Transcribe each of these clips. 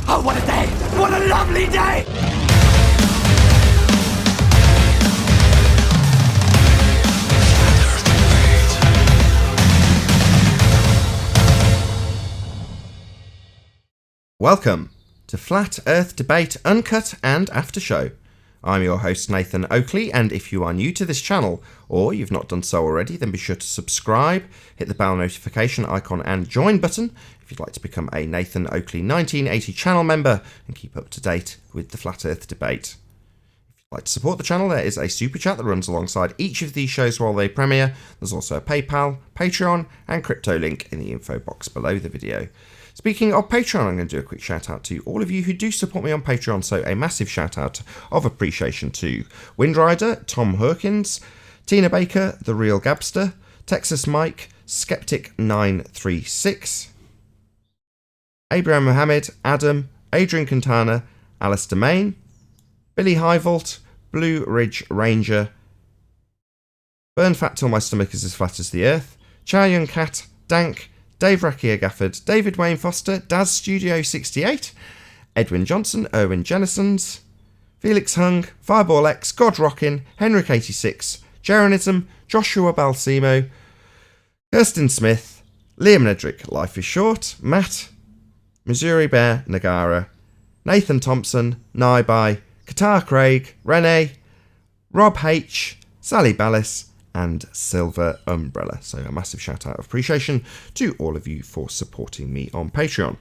Oh, what a day! What a lovely day! Welcome to Flat Earth Debate Uncut and After Show. I'm your host Nathan Oakley, and if you are new to this channel, or you've not done so already, then be sure to subscribe, hit the bell notification icon and join button if you'd like to become a Nathan Oakley 1980 channel member and keep up to date with the Flat Earth Debate. If you'd like to support the channel, there is a super chat that runs alongside each of these shows while they premiere. There's also a PayPal, Patreon and crypto link in the info box below the video. Speaking of Patreon, I'm going to do a quick shout out to all of you who do support me on Patreon, so a massive shout out of appreciation to Windrider, Tom Hawkins, Tina Baker, The Real Gabster, Texas Mike, Skeptic936, Abraham Mohammed, Adam, Adrian Quintana, Alistair Main, Billy Highvault, Blue Ridge Ranger, Burn Fat Till My Stomach Is As Flat As The Earth, Chow Young Cat, Dank, Dave Rakia Gafford, David Wayne Foster, Daz Studio 68, Edwin Johnson, Erwin Jennisons, Felix Hung, Fireball X, God Rockin, Henrik 86, Jeranism, Joshua Balsimo, Kirsten Smith, Liam Nedrick, Life is Short, Matt, Missouri Bear Nagara, Nathan Thompson, Naibai, Qatar Craig, Renee, Rob H, Sally Ballis, and Silver Umbrella. So a massive shout out of appreciation to all of you for supporting me on Patreon.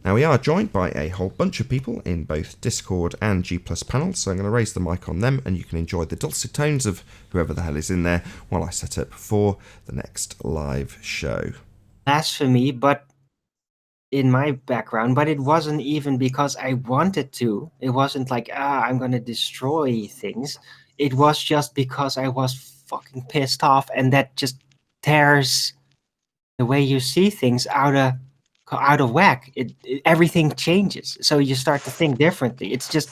Now we are joined by a whole bunch of people in both Discord and G Plus panels, so I'm going to raise the mic on them and you can enjoy the dulcet tones of whoever the hell is in there while I set up for the next live show. Blasphemy, but in my background, but it wasn't even because I wanted to. It wasn't like, I'm going to destroy things. It was just because I was fucking pissed off, and that just tears the way you see things out of whack. Everything changes, so you start to think differently. It's just,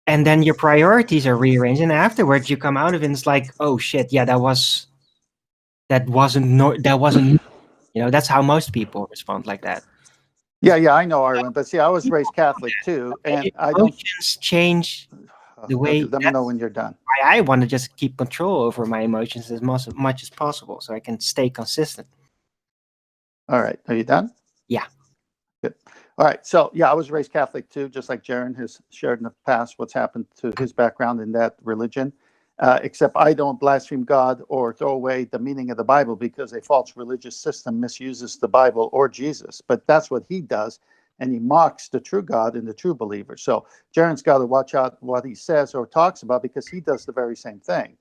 and then your priorities are rearranged, and afterwards you come out of it and it's like, oh shit, yeah, that wasn't that's how most people respond like that. Yeah, I know, Arwen, but see, I was raised Catholic too, and I don't change the way. Let me know when you're done. I want to just keep control over my emotions as much as possible, so I can stay consistent. All right, are you done? Yeah. Good. All right, so yeah, I was raised Catholic too, just like Jaron has shared in the past what's happened to his background in that religion. Except I don't blaspheme God or throw away the meaning of the Bible because a false religious system misuses the Bible or Jesus. But that's what he does. And he mocks the true God and the true believer. So Jaron's got to watch out what he says or talks about because he does the very same thing.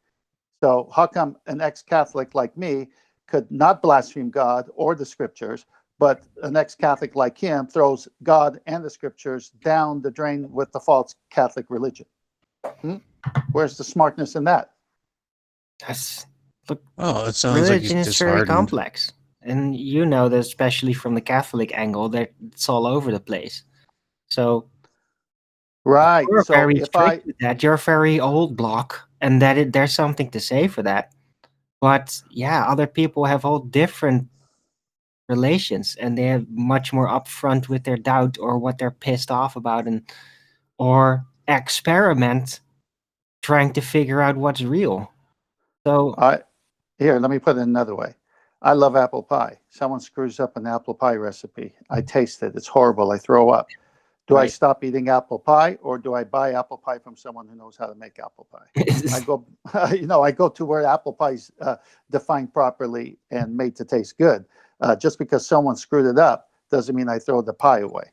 So how come an ex-Catholic like me could not blaspheme God or the scriptures, but an ex-Catholic like him throws God and the scriptures down the drain with the false Catholic religion? Where's the smartness in that? It sounds like religion is very complex. And you know that, especially from the Catholic angle, that it's all over the place. So, right. You're so very if strict with that. You're very old block, and there's something to say for that. But yeah, other people have all different relations, and they're much more upfront with their doubt or what they're pissed off about, or experiment trying to figure out what's real. So here, let me put it another way. I love apple pie. Someone screws up an apple pie recipe. I taste it. It's horrible. I throw up. Do I stop eating apple pie, or do I buy apple pie from someone who knows how to make apple pie? I go, I go to where apple pie's defined properly and made to taste good. Just because someone screwed it up doesn't mean I throw the pie away.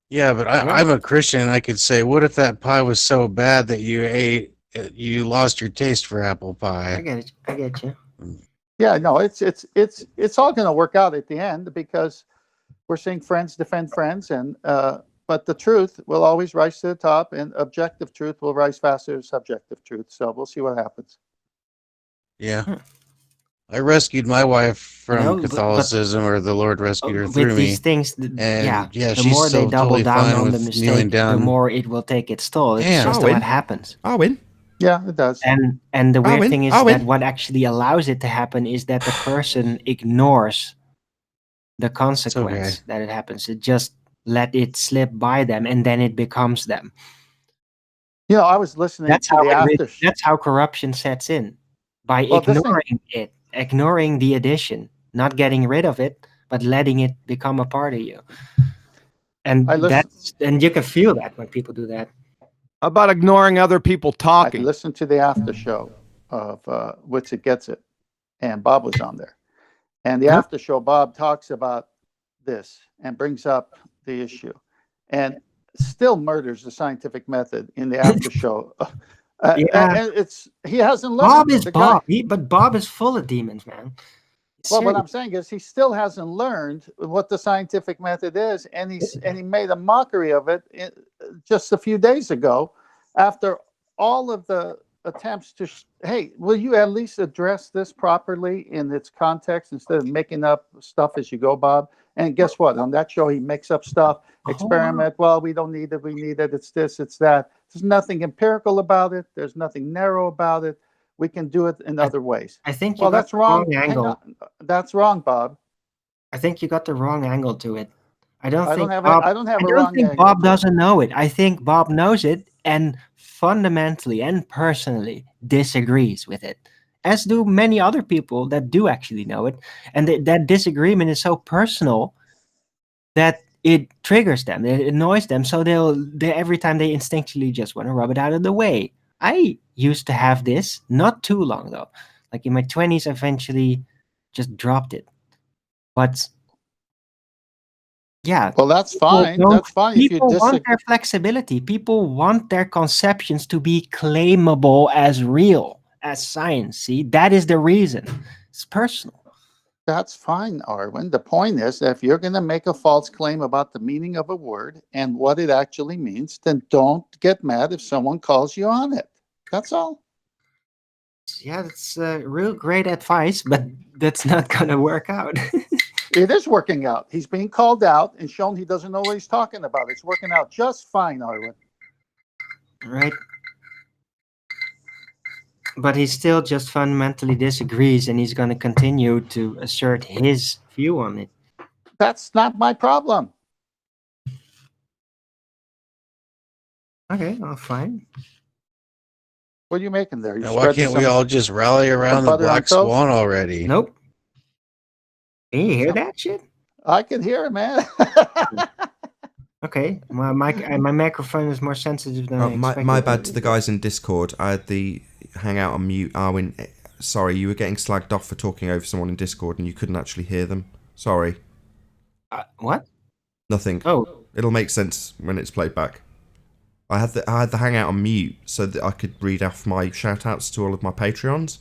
Yeah, but I'm a Christian. I could say, what if that pie was so bad that you lost your taste for apple pie? I get you. Yeah, no, it's all going to work out at the end because we're seeing friends defend friends, and but the truth will always rise to the top, and objective truth will rise faster than subjective truth. So we'll see what happens. Yeah. I rescued my wife from Catholicism, or the Lord rescued her through me. With these things, the more they double down on the mistake, the more it will take its toll. It's just what happens. I win. Yeah, it does. And the weird thing is that what actually allows it to happen is that the person ignores the consequence that it happens. It just let it slip by them, and then it becomes them. You know, I was listening That's to how the after. that's how corruption sets in, by Well, this thing, ignoring the addition, not getting rid of it, but letting it become a part of you. And I listen. you can feel that when people do that. How about ignoring other people I talking? listened to the after show of Wits It Gets It, and Bob was on there. And the Huh? after show, Bob talks about this and brings up the issue, and still murders the scientific method in the after show. Yeah, And he hasn't learned. Bob is The guy, Bob, but Bob is full of demons, man. well, what Seriously. I'm saying is he still hasn't learned what the scientific method is, and he made a mockery of it just a few days ago, after all of the attempts to. Hey, will you at least address this properly in its context instead of making up stuff as you go, Bob? And guess what? On that show, he makes up stuff, experiment. Well, we don't need it. We need it. It's this. It's that. There's nothing empirical about it. There's nothing narrow about it. We can do it in other ways. I think you Well, got that's the wrong. wrong Hang angle. on. That's wrong, Bob. I think you got the wrong angle to it. I don't I don't think have Bob. a, I don't have I a don't wrong think angle Bob to it. doesn't know it. I think Bob knows it and fundamentally and personally disagrees with it, as do many other people that do actually know it. And that disagreement is so personal that it triggers them, it annoys them. So they every time they instinctually just want to rub it out of the way. I used to have this not too long though. Like in my 20s, I eventually just dropped it. But yeah, Well, that's fine. That's fine if you people want disagree. their flexibility. People want their conceptions to be claimable as real, as science. See, that is the reason. It's personal. That's fine, Arwen. The point is, that if you're going to make a false claim about the meaning of a word and what it actually means, then don't get mad if someone calls you on it. That's all. Yeah, that's real great advice, but that's not gonna work out. It is working out. He's being called out and shown he doesn't know what he's talking about. It's working out just fine, Arwen. Right? But he still just fundamentally disagrees, and he's gonna continue to assert his view on it. That's not my problem. Okay, well, fine. What are you making there? You Now, why spreading can't we some all just rally around the butter on Black toast? Swan already? Nope. Can you hear that shit? I can hear it, man. Okay, my microphone is more sensitive than I Oh, expected. my bad to the guys in Discord. I had the hangout on mute. Arwen, sorry, you were getting slagged off for talking over someone in Discord and you couldn't actually hear them. Sorry. What? Nothing. Oh, It'll make sense when it's played back. I had the hangout on mute so that I could read off my shout outs to all of my Patreons.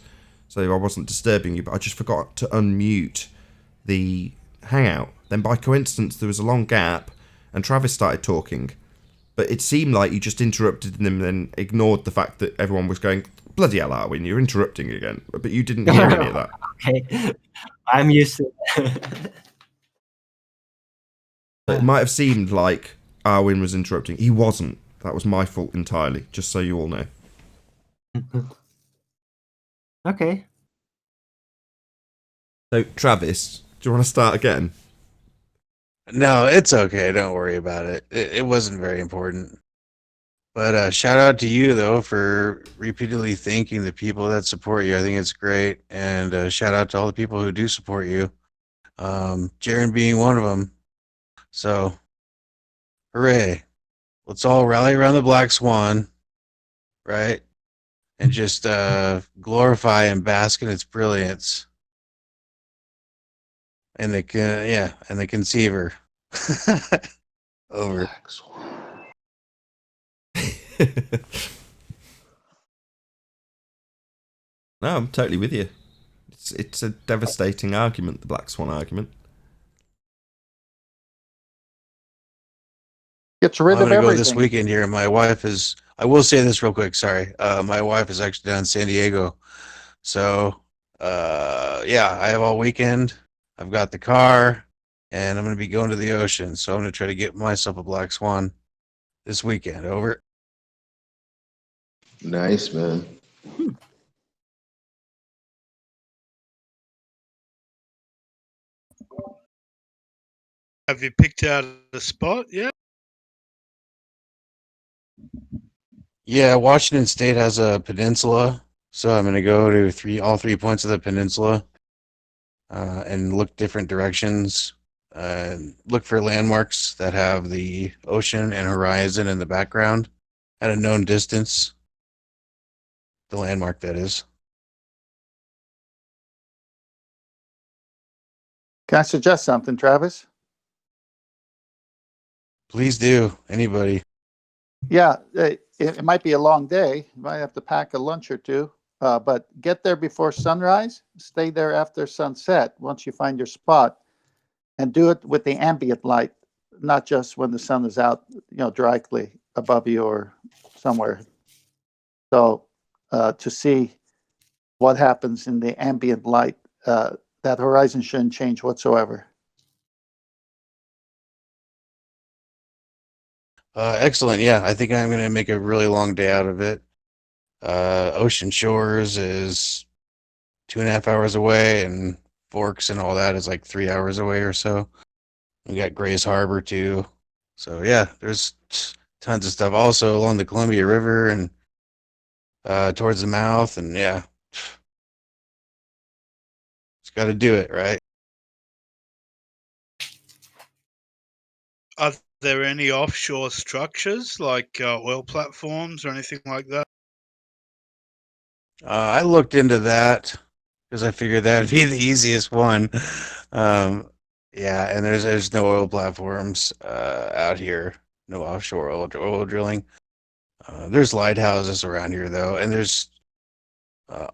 So I wasn't disturbing you, but I just forgot to unmute the hangout. Then by coincidence there was a long gap and Travis started talking. But it seemed like you just interrupted them and then ignored the fact that everyone was going, bloody hell, Arwen, you're interrupting again. But you didn't hear any of that. okay. I'm used to. But it might have seemed like Arwen was interrupting. He wasn't. That was my fault entirely, just so you all know. Okay. So, Travis, do you want to start again? No, it's okay. Don't worry about it. It wasn't very important. But shout out to you, though, for repeatedly thanking the people that support you. I think it's great. And shout out to all the people who do support you. Jaren being one of them. So, hooray. Let's all rally around the Black Swan, right? And just glorify and bask in its brilliance. And the conceiver. Over. No, I'm totally with you. It's a devastating argument, the Black Swan argument. Gets rid I'm of gonna go everything. this weekend here. My wife is. I will say this real quick. Sorry, my wife is actually down in San Diego, so yeah, I have all weekend. I've got the car, and I'm gonna be going to the ocean. So I'm gonna try to get myself a Black Swan this weekend. Over. Nice, man. Have you picked out a spot yet? Yeah, Washington State has a peninsula, so I'm going to go to all 3 points of the peninsula and look different directions. Look for landmarks that have the ocean and horizon in the background at a known distance. The landmark, that is. Can I suggest something, Travis? Please do, anybody. Yeah, it might be a long day. You might have to pack a lunch or two, but get there before sunrise. Stay there after sunset once you find your spot, and do it with the ambient light, not just when the sun is out, directly above you or somewhere. So to see what happens in the ambient light, that horizon shouldn't change whatsoever. Excellent. Yeah, I think I'm going to make a really long day out of it. Ocean Shores is 2.5 hours away, and Forks and all that is like 3 hours away or so. We got Grays Harbor too. So yeah, there's tons of stuff. Also along the Columbia River and towards the mouth, and yeah, just got to do it, right? Are there any offshore structures like oil platforms or anything like that? I looked into that because I figured that'd be the easiest one. Yeah, and there's no oil platforms out here, no offshore oil drilling. There's lighthouses around here though, and there's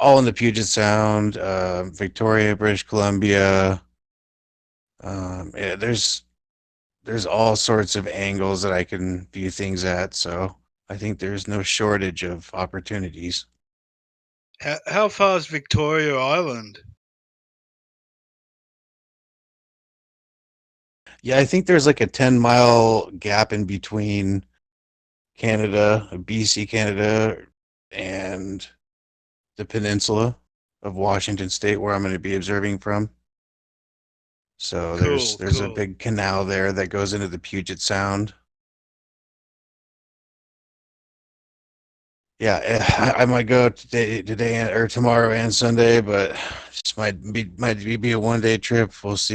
all in the Puget Sound, Victoria, British Columbia. Yeah, there's all sorts of angles that I can view things at, so I think there's no shortage of opportunities. How far is Victoria Island? Yeah, I think there's like a 10-mile gap in between Canada, BC, Canada, and the peninsula of Washington State, where I'm going to be observing from. So there's a Cool. big canal there that goes into the Puget Sound. Yeah, I might go today or tomorrow and Sunday, but just might be a 1-day trip. We'll see.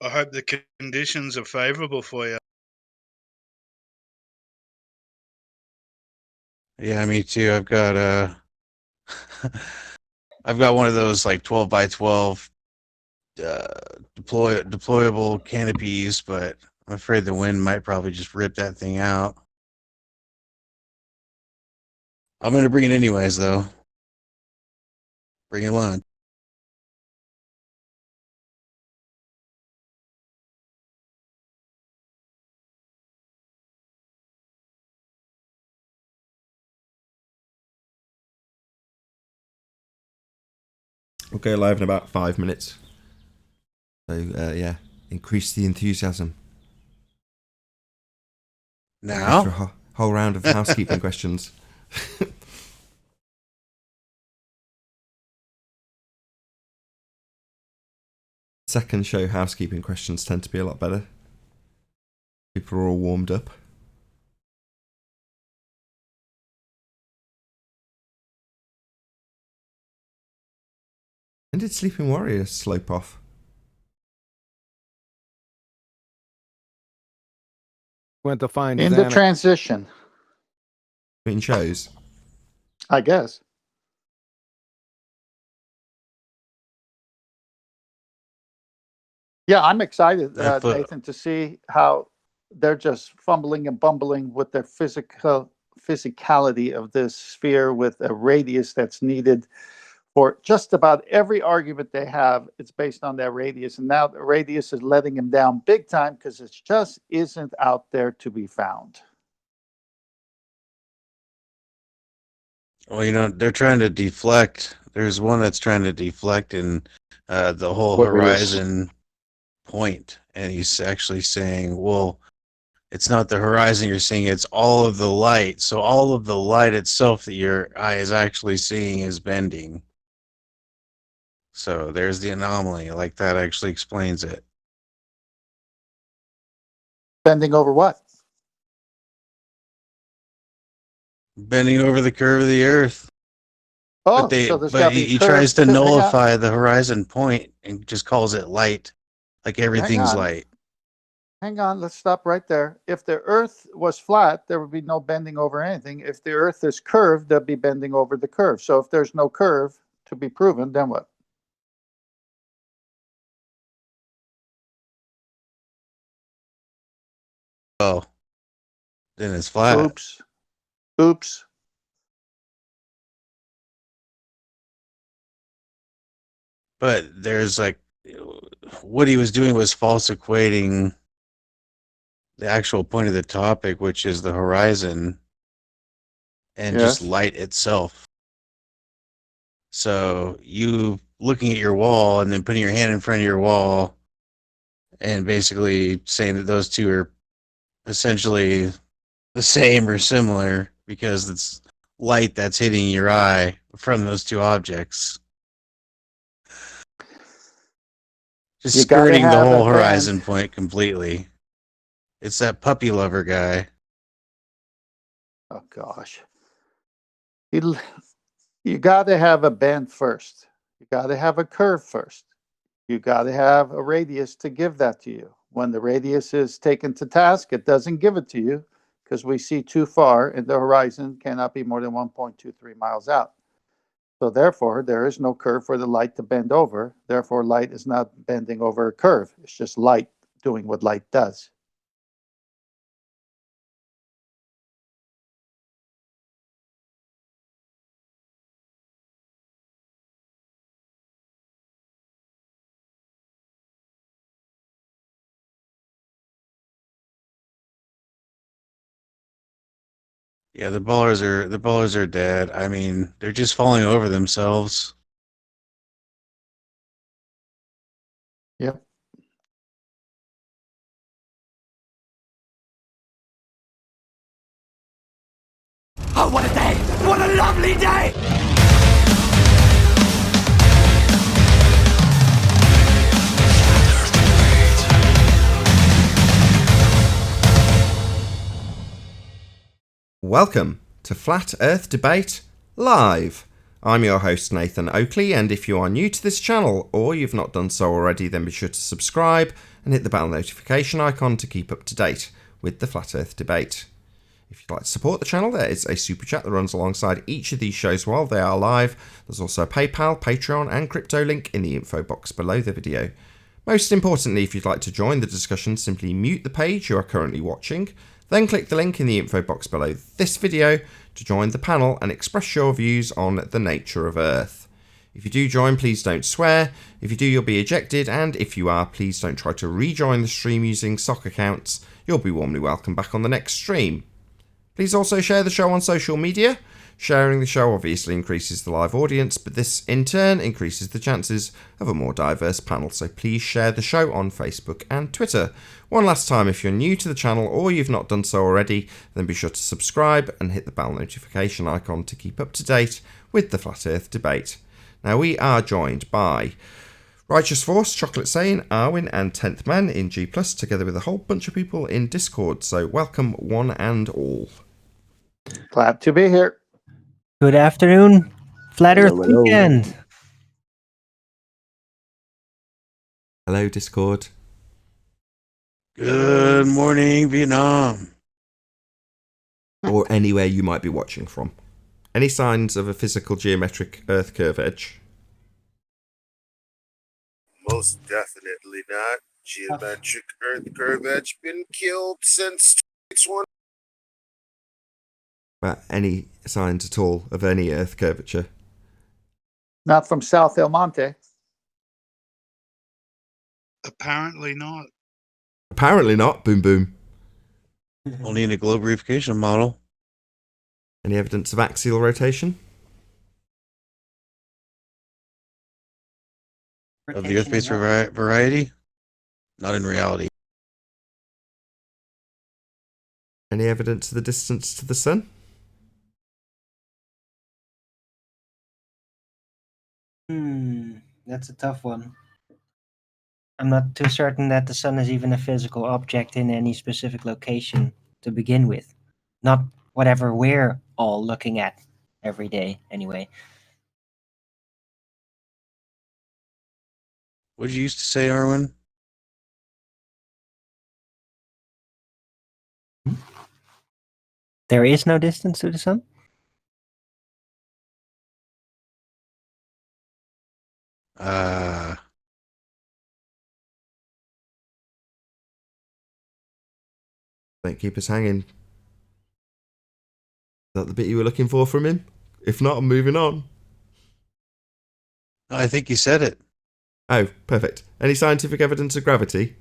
I hope the conditions are favorable for you. Yeah, me too. I've got one of those like 12 by 12 deployable canopies, but I'm afraid the wind might probably just rip that thing out. I'm gonna bring it anyways, though. Bring it on. We'll go live in about 5 minutes. So, yeah, increase the enthusiasm. Now? After a whole round of housekeeping questions. Second show housekeeping questions tend to be a lot better. People are all warmed up. When did Sleeping Warrior slope off? Went to find In the Xanax. transition, Between shows? I guess. Yeah, I'm excited, Nathan, to see how they're just fumbling and bumbling with their physicality of this sphere with a radius that's needed for just about every argument they have. It's based on their radius, and now the radius is letting them down big time because it just isn't out there to be found. Well, they're trying to deflect. There's one that's trying to deflect in the whole What radius? horizon point, and he's actually saying, well, it's not the horizon you're seeing, it's all of the light. So all of the light itself that your eye is actually seeing is bending. So there's the anomaly. Like, that actually explains it. Bending over what? Bending over the curve of the Earth. Oh, so there's got But to be a he curve. tries to Hang on. nullify the horizon point and just calls it light, like everything's on. light. Hang on, let's stop right there. If the Earth was flat, there would be no bending over anything. If the Earth is curved, there'd be bending over the curve. So if there's no curve to be proven, then what? Oh, then it's flat. Oops. Oops. But there's like, what he was doing was false equating the actual point of the topic, which is the horizon, and just Yes. light itself. So you looking at your wall and then putting your hand in front of your wall and basically saying that those two are essentially the same or similar because it's light that's hitting your eye from those two objects. Just You gotta skirting the have a whole horizon bend. point completely. It's that puppy lover guy. Oh gosh. You gotta have a bend first. You gotta have a curve first. You gotta have a radius to give that to you. When the radius is taken to task, it doesn't give it to you because we see too far and the horizon cannot be more than 1.23 miles out. So therefore, there is no curve for the light to bend over. Therefore, light is not bending over a curve. It's just light doing what light does. Yeah, the ballers are dead. I mean, they're just falling over themselves. Yep. Oh, what a day! What a lovely day! Welcome to Flat Earth Debate Live. I'm your host Nathan Oakley, and if you are new to this channel or you've not done so already, then be sure to subscribe and hit the bell notification icon to keep up to date with the Flat Earth Debate. If you'd like to support the channel, there is a super chat that runs alongside each of these shows while they are live. There's also a PayPal, Patreon and crypto link in the info box below the video. Most importantly, if you'd like to join the discussion, simply mute the page you are currently watching, then click the link in the info box below this video to join the panel and express your views on the nature of Earth. If you do join, please don't swear. If you do, you'll be ejected, and if you are, please don't try to rejoin the stream using sock accounts. You'll be warmly welcome back on the next stream. Please also share the show on social media. Sharing the show obviously increases the live audience, but this in turn increases the chances of a more diverse panel, so please share the show on Facebook and Twitter. One last time, if you're new to the channel or you've not done so already, then be sure to subscribe and hit the bell notification icon to keep up to date with the Flat Earth Debate. Now we are joined by Righteous Force, Chocolate Sane, Arwin and 10th Man in G+, together with a whole bunch of people in Discord, so welcome one and all. Glad to be here. Good afternoon, Flat Earth Hello. Weekend. Hello Discord. Good morning, Vietnam. Or anywhere you might be watching from. Any signs of a physical geometric Earth curve edge? Most definitely not. Geometric Earth curve edge been killed since X1. Any signs at all of any Earth curvature? Not from South El Monte. Apparently not. Apparently not. Boom boom. Only in a globe reification model. Any evidence of axial rotation? Of the Earth-based variety? Not in reality. Any evidence of the distance to the Sun? That's a tough one. I'm not too certain that the sun is even a physical object in any specific location to begin with. Not whatever we're all looking at every day, anyway. What did you used to say, Arwen? There is no distance to the sun? Don't keep us hanging. Is that the bit you were looking for from him? If not, I'm moving on. I think you said it. Oh, perfect. Any scientific evidence of gravity?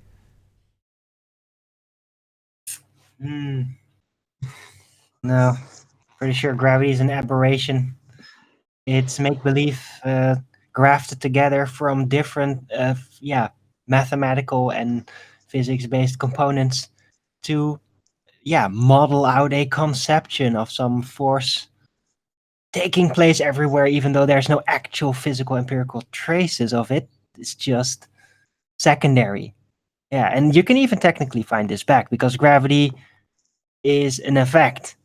No. Pretty sure gravity is an aberration. It's make-believe grafted together from different, mathematical and physics-based components to, model out a conception of some force taking place everywhere, even though there's no actual physical empirical traces of it. It's just secondary. Yeah, and you can even technically find this back because gravity is an effect.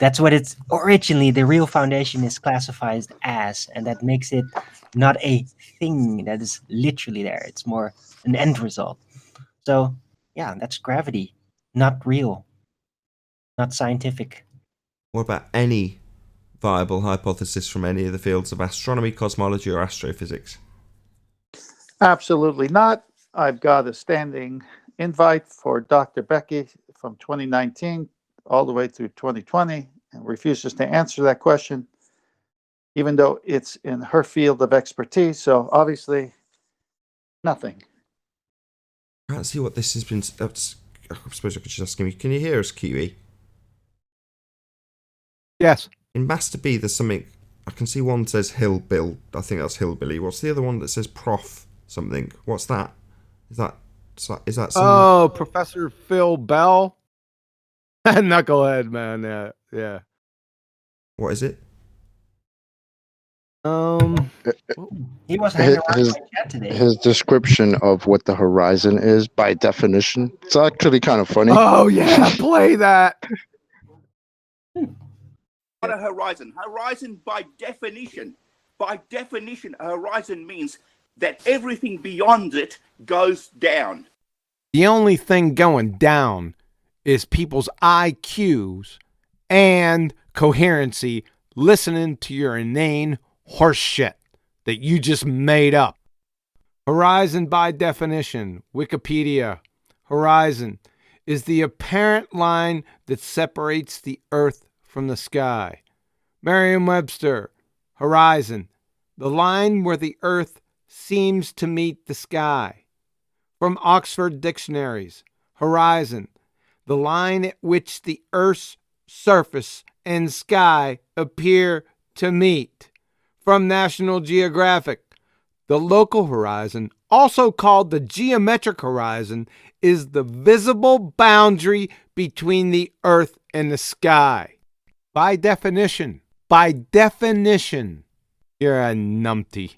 That's what it's originally, the real foundation is classified as, and that makes it not a thing that is literally there. It's more an end result. So, yeah, that's gravity. Not real. Not scientific. What about any viable hypothesis from any of the fields of astronomy, cosmology, or astrophysics? Absolutely not. I've got a standing invite for Dr. Becky from 2019 all the way through 2020 and refuses to answer that question, even though it's in her field of expertise. So obviously, nothing. I can't see what this has been. I suppose I could just ask him. Can you hear us, Kiwi? Yes. In Master B, there's something. I can see one says Hillbill. I think that's Hillbilly. What's the other one that says Prof something? What's that? Is that some? Oh, Professor Phil Bell. Knucklehead, man. Yeah. What is it? He was hanging around his, my chat today. his description of what the horizon is by definition. It's actually kind of funny. Oh yeah, play that. What a horizon. Horizon by definition, a horizon means that everything beyond it goes down. The only thing going down is people's IQs and coherency listening to your inane horse shit that you just made up. Horizon by definition, Wikipedia. Horizon is the apparent line that separates the earth from the sky. Merriam-Webster, horizon, the line where the earth seems to meet the sky. From Oxford Dictionaries, horizon, the line at which the earth's surface and sky appear to meet. From National Geographic, the local horizon, also called the geometric horizon, is the visible boundary between the earth and the sky. By definition, you're a numpty.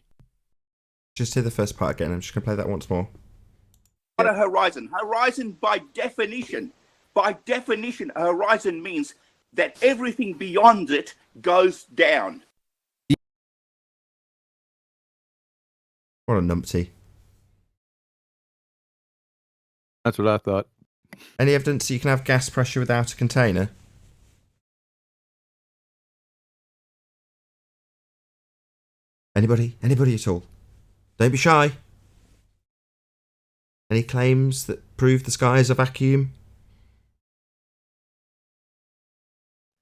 Just hear the first part again. I'm just going to play that once more. What a horizon. Horizon by definition, a horizon means that everything beyond it goes down. What a numpty. That's what I thought. Any evidence that you can have gas pressure without a container? Anybody? Anybody at all? Don't be shy. Any claims that prove the sky is a vacuum?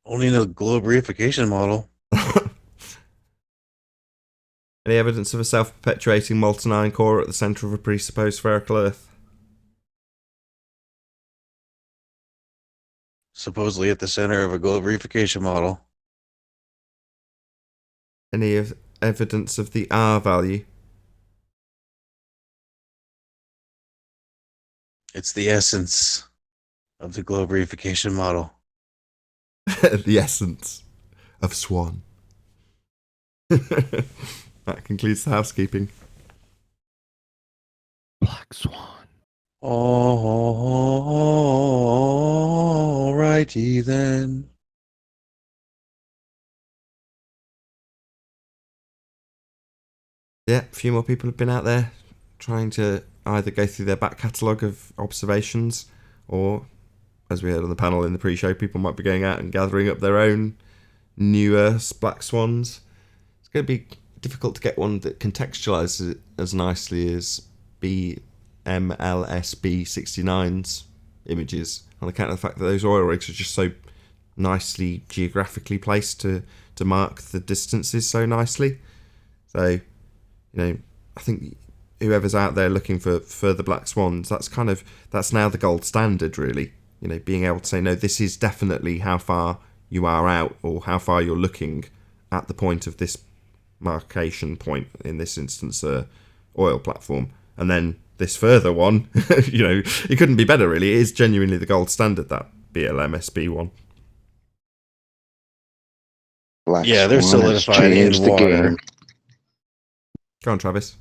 Only in the globe reification model. Any evidence of a self-perpetuating molten iron core at the centre of a presupposed spherical Earth? Supposedly at the center of a globe reification model. Any evidence of the R value? It's the essence of the globe reification model. The essence of Swan. That concludes the housekeeping. Black Swan. Alrighty then. Yeah, a few more people have been out there trying to either go through their back catalogue of observations, or, as we heard on the panel in the pre-show, people might be going out and gathering up their own newer black swans. It's going to be difficult to get one that contextualises it as nicely as BMLSB69's images, on account of the fact that those oil rigs are just so nicely geographically placed to mark the distances so nicely. So, I think whoever's out there looking for further black swans, that's now the gold standard, really. Being able to say, no, this is definitely how far you are out, or how far you're looking at the point of this marcation point, in this instance, oil platform. And then this further one, it couldn't be better, really. It is genuinely the gold standard, that BLMSB one. Black Yeah, they're Swan has solidified in changed the water. game. Go on, Travis.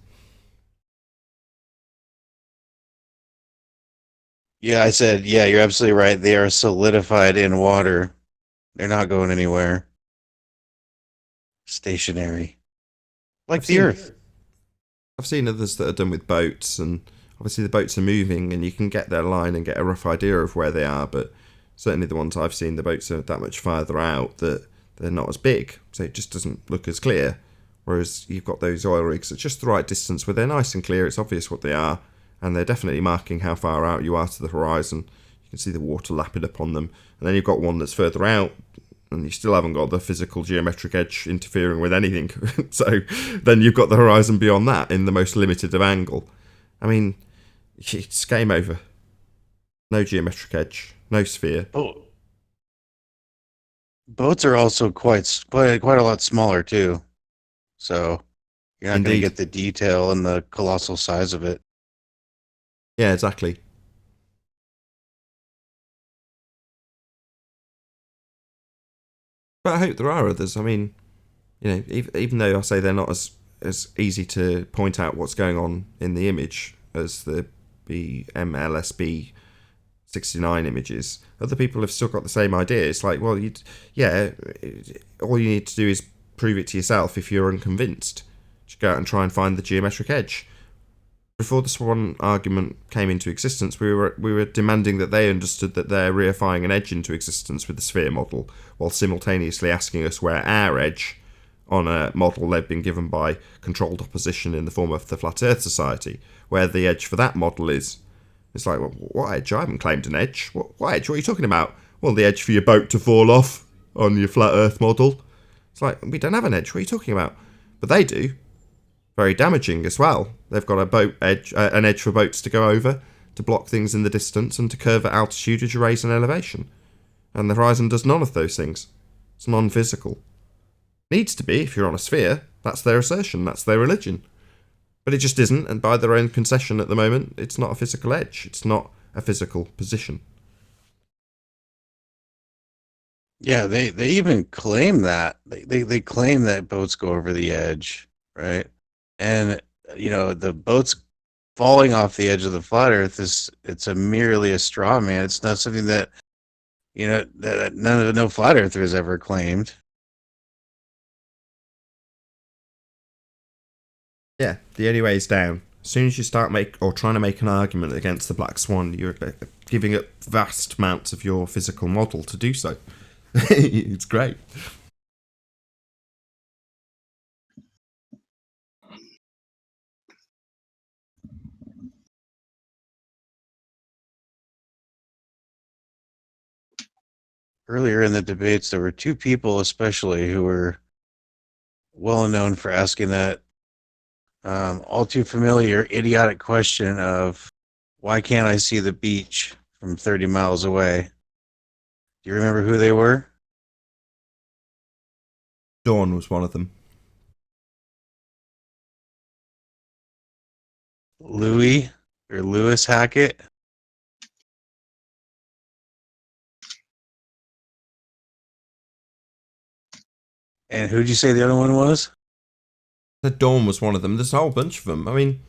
Yeah, I said, yeah, you're absolutely right. They are solidified in water. They're not going anywhere. Stationary. Like the Earth. I've seen others that are done with boats, and obviously the boats are moving and you can get their line and get a rough idea of where they are, but certainly the ones I've seen, the boats are that much farther out that they're not as big, so it just doesn't look as clear. Whereas you've got those oil rigs at just the right distance where they're nice and clear, it's obvious what they are, and they're definitely marking how far out you are to the horizon. You can see the water lapping up on them. And then you've got one that's further out, and you still haven't got the physical geometric edge interfering with anything. So then you've got the horizon beyond that in the most limited of angle. I mean, it's game over. No geometric edge, no sphere. Oh. Boats are also quite a lot smaller too. So you're not going to get the detail and the colossal size of it. Yeah, exactly. But I hope there are others. I mean, even though I say they're not as easy to point out what's going on in the image as the BMLSB 69 images, other people have still got the same idea. It's like, well, all you need to do is prove it to yourself if you're unconvinced. Just go out and try and find the geometric edge. Before the Swan argument came into existence, we were demanding that they understood that they're reifying an edge into existence with the sphere model, while simultaneously asking us where our edge, on a model they've been given by controlled opposition in the form of the Flat Earth Society, where the edge for that model is. It's like, well, what edge? I haven't claimed an edge. What edge? What are you talking about? Well, the edge for your boat to fall off on your Flat Earth model. It's like, we don't have an edge. What are you talking about? But they do. Very damaging as well. They've got an edge for boats to go over, to block things in the distance, and to curve at altitude as you raise an elevation. And the horizon does none of those things. It's non-physical. Needs to be if you're on a sphere. That's their assertion. That's their religion. But it just isn't, and by their own concession at the moment, it's not a physical edge. It's not a physical position. Yeah, they even claim that. They claim that boats go over the edge, right? And, the boats falling off the edge of the flat Earth it's merely a straw man. It's not something that, that no flat earther has ever claimed. Yeah, the only way is down. As soon as you start trying to make an argument against the Black Swan, you're giving up vast amounts of your physical model to do so. It's great. Earlier in the debates, there were two people especially who were well known for asking that all too familiar, idiotic question of, why can't I see the beach from 30 miles away? Do you remember who they were? Dawn was one of them. Louis Hackett. And who'd you say the other one was? The Dawn was one of them. There's a whole bunch of them. I mean,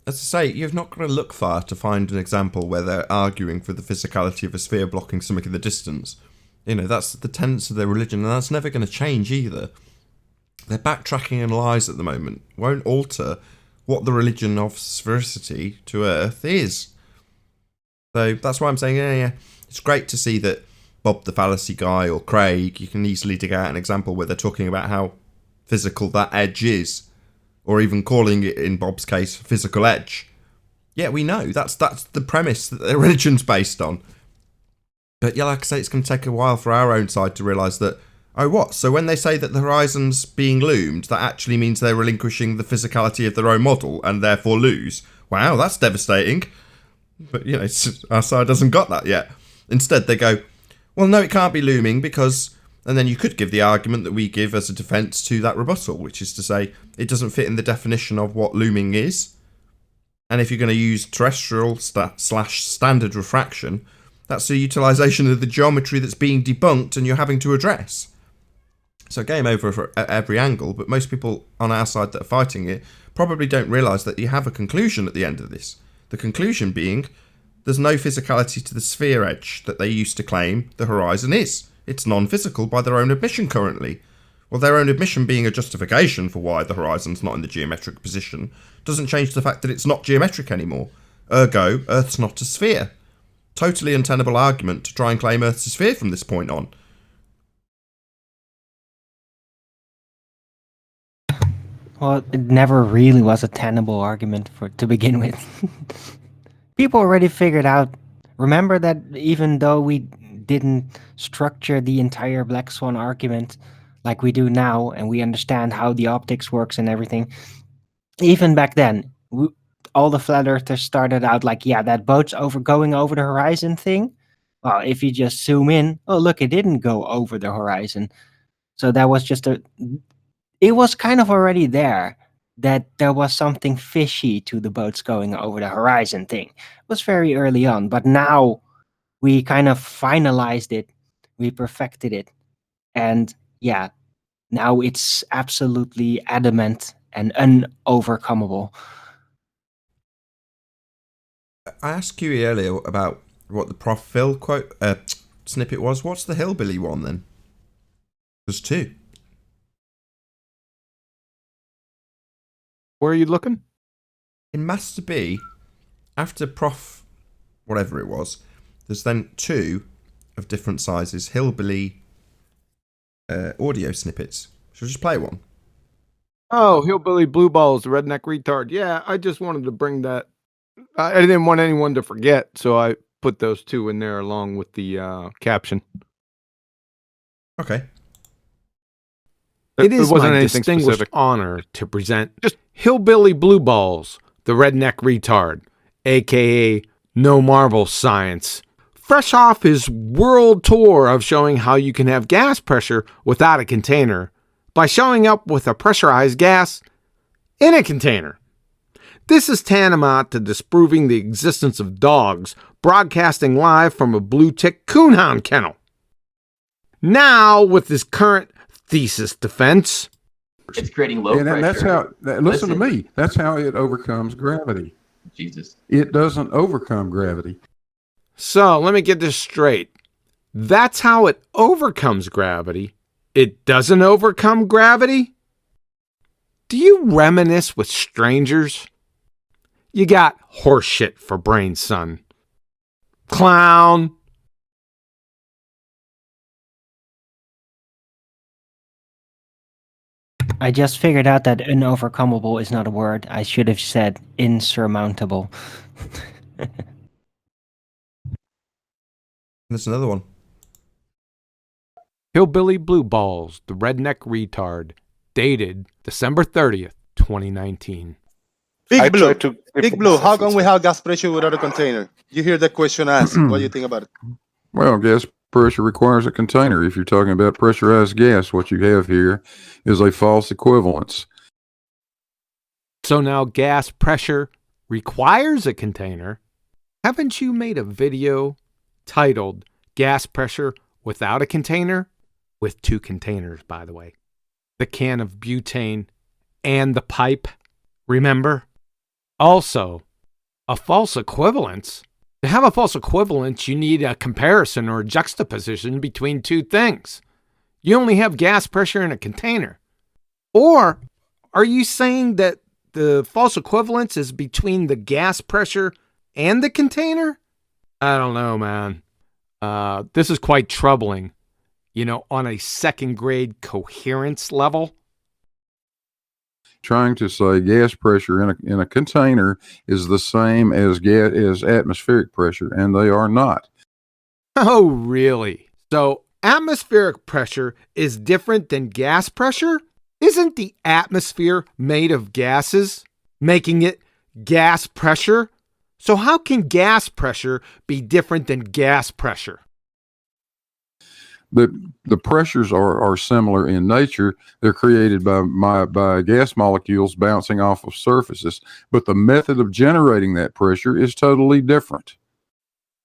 as I say, you've not got to look far to find an example where they're arguing for the physicality of a sphere blocking something in the distance. You know, that's the tenets of their religion, and that's never going to change either. Their backtracking and lies at the moment won't alter what the religion of sphericity to Earth is. So that's why I'm saying, yeah, it's great to see that Bob the fallacy guy or Craig, you can easily dig out an example where they're talking about how physical that edge is, or even calling it, in Bob's case, physical edge. Yeah, we know that's the premise that their religion's based on. But yeah, like I say, it's going to take a while for our own side to realise that, oh what, so when they say that the horizon's being loomed, that actually means they're relinquishing the physicality of their own model and therefore lose. Wow, that's devastating. But, you know, our side hasn't got that yet. Instead, they go, well, no, it can't be looming because... And then you could give the argument that we give as a defence to that rebuttal, which is to say it doesn't fit in the definition of what looming is. And if you're going to use terrestrial / standard refraction, that's the utilisation of the geometry that's being debunked and you're having to address. So game over at every angle, but most people on our side that are fighting it probably don't realise that you have a conclusion at the end of this. The conclusion being, there's no physicality to the sphere edge that they used to claim the horizon is. It's non-physical by their own admission currently. Well, their own admission being a justification for why the horizon's not in the geometric position doesn't change the fact that it's not geometric anymore. Ergo, Earth's not a sphere. Totally untenable argument to try and claim Earth's a sphere from this point on. Well, it never really was a tenable argument to begin with. People already figured out. Remember that even though we didn't structure the entire Black Swan argument like we do now, and we understand how the optics works and everything, even back then, all the flat earthers started out like, yeah, that boat's going over the horizon thing. Well, if you just zoom in, oh, look, it didn't go over the horizon. So that was just it was kind of already there that there was something fishy to the boats going over the horizon thing. It was very early on, but now we kind of finalized it, we perfected it, and yeah, now it's absolutely adamant and unovercomable. I asked you earlier about what the Prof. Phil quote snippet was. What's the hillbilly one then? There's two. Where are you looking? In Master B, after Prof. whatever it was, there's then two of different sizes hillbilly audio snippets. Should I just play one? Oh, Hillbilly Blue Balls, the redneck retard. Yeah, I just wanted to bring that. I didn't want anyone to forget, so I put those two in there along with the caption. Okay. It is my distinguished honor to present just Hillbilly Blue Balls, the redneck retard, a.k.a. No Marvel Science. Fresh off his world tour of showing how you can have gas pressure without a container by showing up with a pressurized gas in a container. This is tantamount to disproving the existence of dogs broadcasting live from a blue tick coonhound kennel. Now, with his current thesis defense, it's creating low pressure. And that's how, listen to me, that's how it overcomes gravity. Jesus. It doesn't overcome gravity. So let me get this straight. That's how it overcomes gravity. It doesn't overcome gravity? Do you reminisce with strangers? You got horseshit for brains, son. Clown. I just figured out that unovercomable is not a word. I should have said insurmountable. There's another one. Hillbilly Blue Balls, the redneck retard, dated December 30th, 2019. Big Blue, how come we have gas pressure without a container? You hear that question asked. What do you think about it? Well, gas pressure requires a container. If you're talking about pressurized gas, what you have here is a false equivalence. So now gas pressure requires a container. Haven't you made a video titled Gas Pressure Without a Container? With two containers, by the way. The can of butane and the pipe. Remember? Also, a false equivalence. To have a false equivalence, you need a comparison or a juxtaposition between two things. You only have gas pressure in a container. Or are you saying that the false equivalence is between the gas pressure and the container? I don't know, man. This is quite troubling, on a second grade coherence level. Trying to say gas pressure in a container is the same as atmospheric pressure, and they are not. Oh, really? So atmospheric pressure is different than gas pressure? Isn't the atmosphere made of gases, making it gas pressure? So how can gas pressure be different than gas pressure? The pressures are similar in nature. They're created by gas molecules bouncing off of surfaces, but the method of generating that pressure is totally different.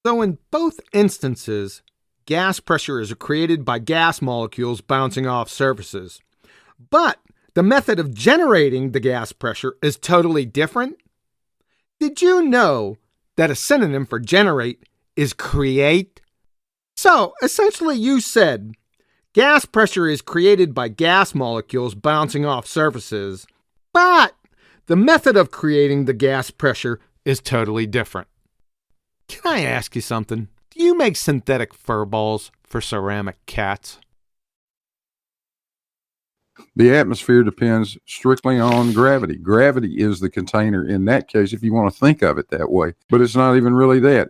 So in both instances, gas pressure is created by gas molecules bouncing off surfaces, but the method of generating the gas pressure is totally different. Did you know that a synonym for generate is create? So, essentially you said gas pressure is created by gas molecules bouncing off surfaces, but the method of creating the gas pressure is totally different. Can I ask you something? Do you make synthetic fur balls for ceramic cats? The atmosphere depends strictly on gravity. Gravity is the container in that case, if you want to think of it that way, but it's not even really that.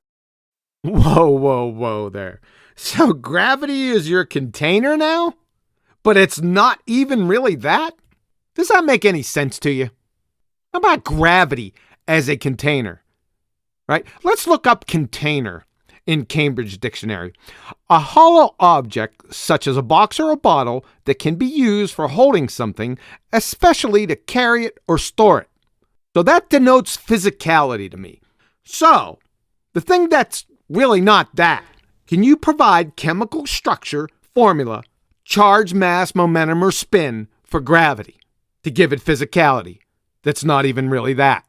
Whoa there. So gravity is your container now? But it's not even really that? Does that make any sense to you? How about gravity as a container? Right? Let's look up container in Cambridge Dictionary. A hollow object such as a box or a bottle that can be used for holding something, especially to carry it or store it. So that denotes physicality to me. So, the thing that's really not that. Can you provide chemical structure, formula, charge, mass, momentum, or spin for gravity to give it physicality that's not even really that?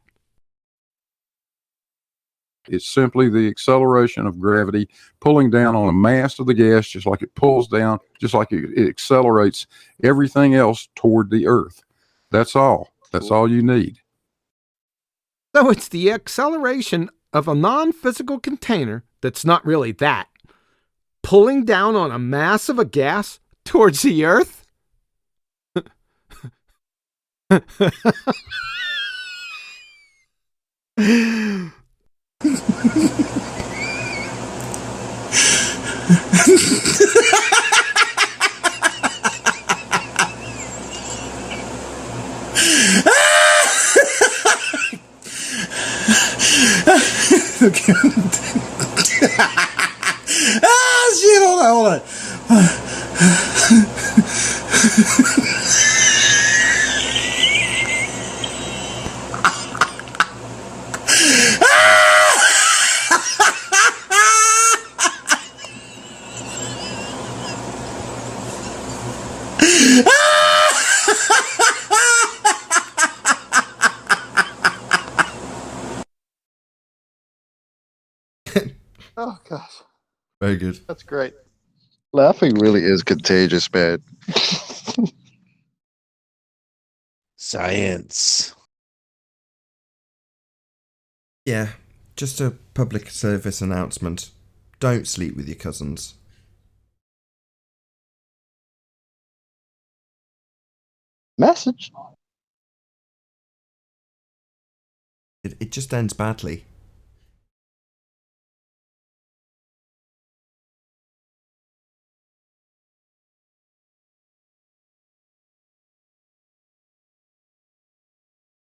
It's simply the acceleration of gravity pulling down on the mass of the gas, just like it pulls down, just like it accelerates everything else toward the earth. That's all. That's all you need. So it's the acceleration of a non-physical container that's not really that, pulling down on a mass of a gas towards the earth? Shit, hold on. Oh gosh, Very good. that's great. Laughing really is contagious, man. Science. Yeah, just a public service announcement. Don't sleep with your cousins. Message. It just ends badly.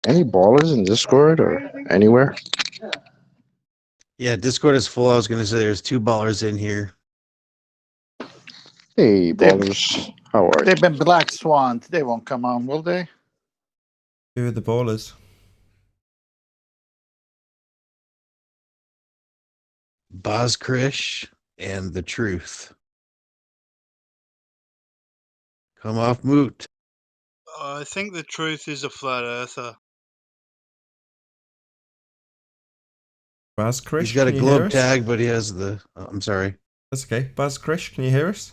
Any ballers in Discord or anywhere? Yeah, Discord is full. I was going to say there's 2 ballers in here. Hey, ballers. How are you? They've been black swan. They won't come on, will they? Who are the ballers? Boskrish and the Truth. Come off moot. I think the truth is a flat earther. Baz Krish, He's got a can you hear globe us? tag, but he has the. Oh, I'm sorry. That's okay. Baz Krish, can you hear us?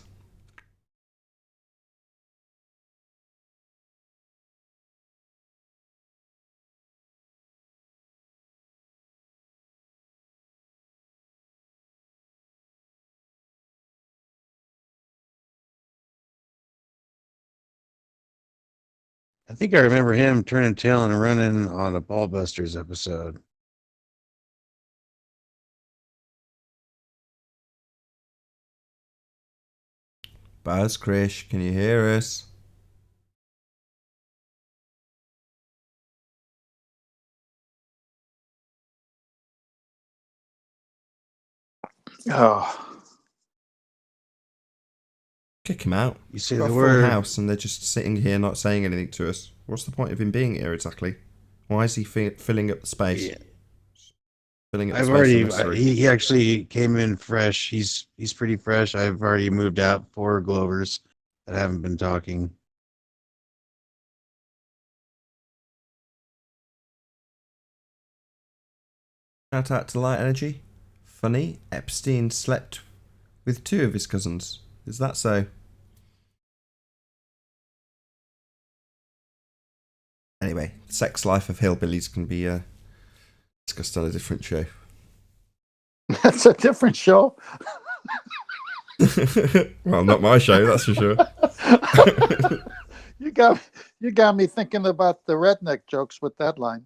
I think I remember him turning tail and running on a Ballbusters episode. Baz Krish, can you hear us? Oh, Kick him out. You say We've got the a full word. house and they're just sitting here not saying anything to us. What's the point of him being here exactly? Why is he filling up the space? Yeah. Filling up the I've space already. unnecessary. He actually came in fresh. He's pretty fresh. I've already moved out 4 Glovers that haven't been talking. Shout out to Light Energy. Funny, Epstein slept with 2 of his cousins. Is that so? Anyway, sex life of hillbillies can be discussed on a different show. that's a different show. Well, not my show, that's for sure. You got me thinking about the redneck jokes with that line.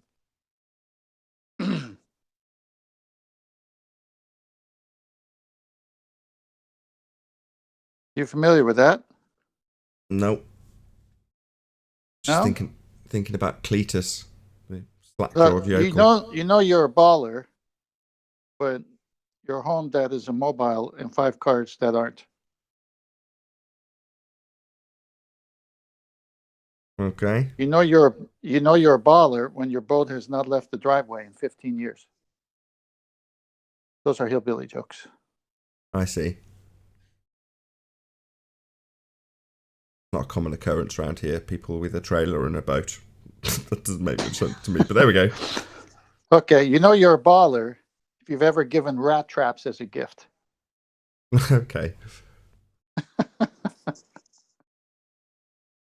You familiar with that? Nope. Just No? thinking about Cletus, the slack-jawed yokel. You know you're a baller, but your home that is immobile and 5 cars that aren't. Okay. You know you're a baller when your boat has not left the driveway in 15 years. Those are hillbilly jokes. I see. Not a common occurrence around here. People with a trailer and a boat. That doesn't make much sense to me, but there we go. Okay, you know you're a baller if you've ever given rat traps as a gift. Okay.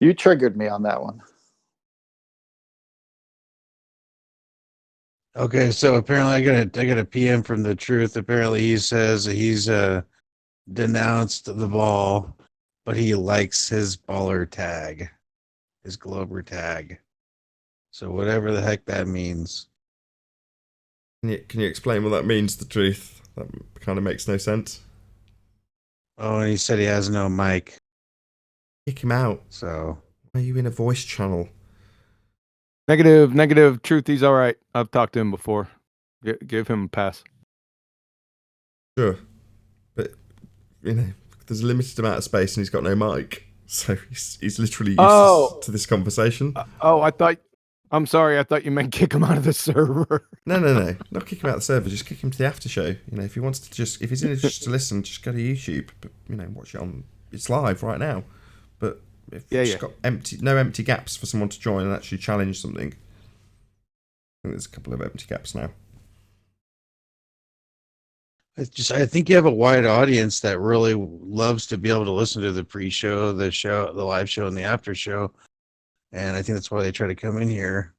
You triggered me on that one. Okay, so apparently I got a PM from the Truth. Apparently he says he's denounced the ball, but he likes his baller tag, his Glober tag. So whatever the heck that means. Can you explain what that means, the Truth? That kind of makes no sense. Oh, and he said he has no mic. Kick him out. So why are you in a voice channel? Negative. Truth, he's all right. I've talked to him before. Give him a pass. Sure. But, there's a limited amount of space and he's got no mic. So he's literally useless to this conversation. I'm sorry. I thought you meant kick him out of the server. No. Not kick him out of the server. Just kick him to the after show. If he wants to if he's in it just to listen, just go to YouTube. But, watch it on, it's live right now. But if it's got no empty gaps for someone to join and actually challenge something. I think there's a couple of empty gaps now. I think you have a wide audience that really loves to be able to listen to the pre-show, the live show, and the after show, and I think that's why they try to come in here.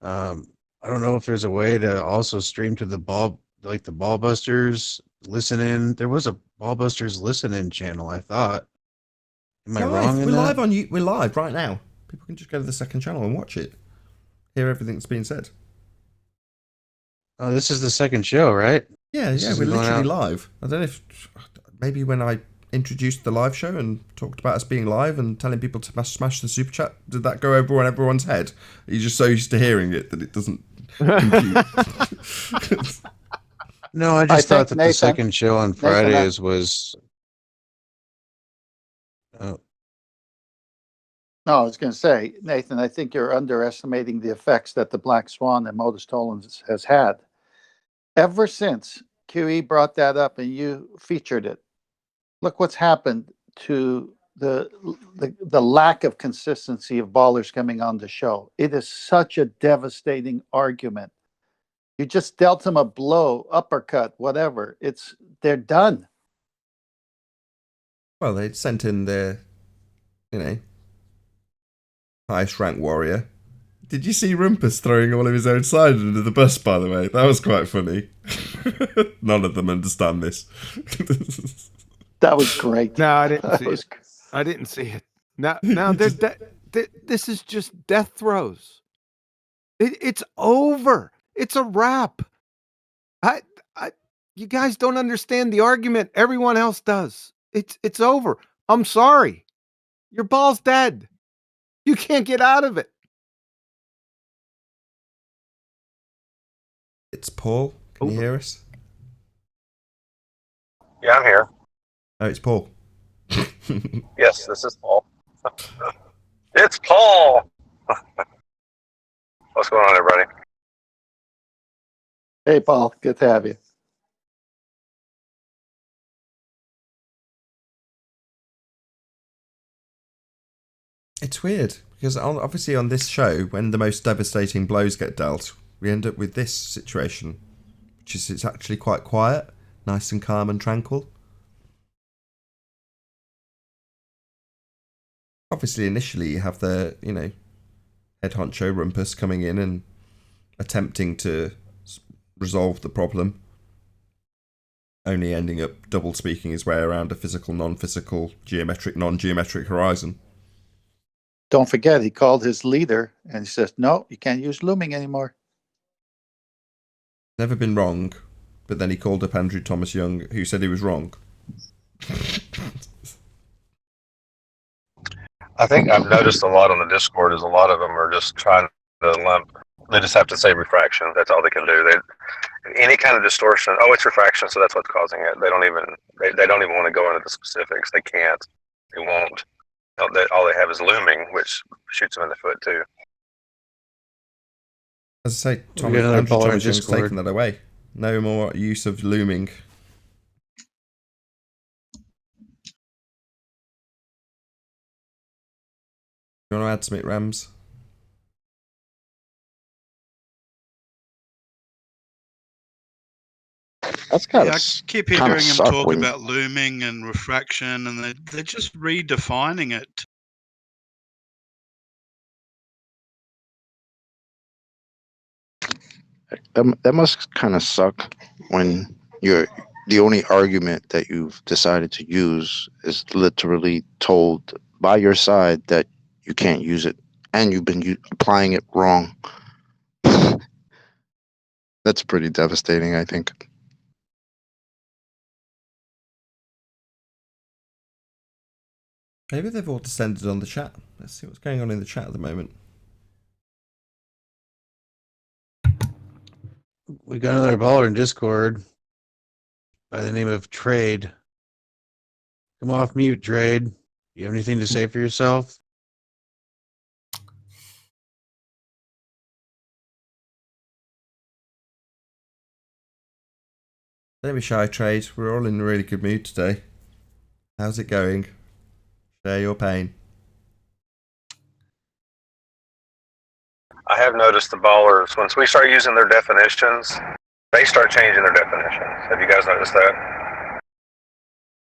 I don't know if there's a way to also stream to the Ballbusters listen in. There was a Ballbusters listen in channel, I thought. Am I wrong in that? We're live right now. People can just go to the second channel and watch it. Hear everything that's being said. Oh, this is the second show, right? Yeah, we're literally live. I don't know if maybe when I introduced the live show and talked about us being live and telling people to smash the super chat, did that go over on everyone's head? Are you just so used to hearing it that it doesn't compute? No, I thought that Nathan, the second show on Fridays was. Oh. No, I was going to say, Nathan, I think you're underestimating the effects that the Black Swan and Modus Tollens has had. Ever since QE brought that up and you featured it, look what's happened to the lack of consistency of ballers coming on the show. It is such a devastating argument You just dealt them a blow, uppercut, whatever. They're done. Well, they sent in their, highest rank warrior. Did you see Rumpus throwing all of his own side under the bus, by the way? That was quite funny. None of them understand this. That was great. No, I didn't see it. I didn't see it. Now this is just death throes. It's over. It's a wrap. You guys don't understand the argument. Everyone else does. It's over. I'm sorry. Your ball's dead. You can't get out of it. It's Paul. Can you hear us? Yeah, I'm here. Oh, it's Paul. Yes, this is Paul. It's Paul! What's going on, everybody? Hey, Paul. Good to have you. It's weird because obviously on this show, when the most devastating blows get dealt, we end up with this situation, which is it's actually quite quiet, nice and calm and tranquil. Obviously, initially you have the, head honcho Rumpus coming in and attempting to resolve the problem, only ending up double speaking his way around a physical, non-physical, geometric, non-geometric horizon. Don't forget, he called his leader and he says, no, you can't use looming anymore. Never been wrong, but then he called up Andrew Thomas Young, who said he was wrong. I think I've noticed a lot on the Discord is a lot of them are just trying to lump. They just have to say refraction. That's all they can do. Any kind of distortion. Oh, it's refraction, so that's what's causing it. They don't even want to go into the specifics. They can't. They won't. All they have is looming, which shoots them in the foot too. As I say, Andrew Thomas Young's taken that away. No more use of looming. You want to add something, Rams? That's kind of. I keep hearing him talk about looming and refraction, and they're just redefining it. That must kind of suck when the only argument that you've decided to use is literally told by your side that you can't use it, and you've been applying it wrong. That's pretty devastating, I think. Maybe they've all descended on the chat. Let's see what's going on in the chat at the moment. We got another baller in Discord by the name of Trade. Come off mute, Trade. You have anything to say for yourself? Don't be shy, Trade. We're all in a really good mood today. How's it going? Share your pain. I have noticed the ballers, once we start using their definitions, they start changing their definitions. Have you guys noticed that?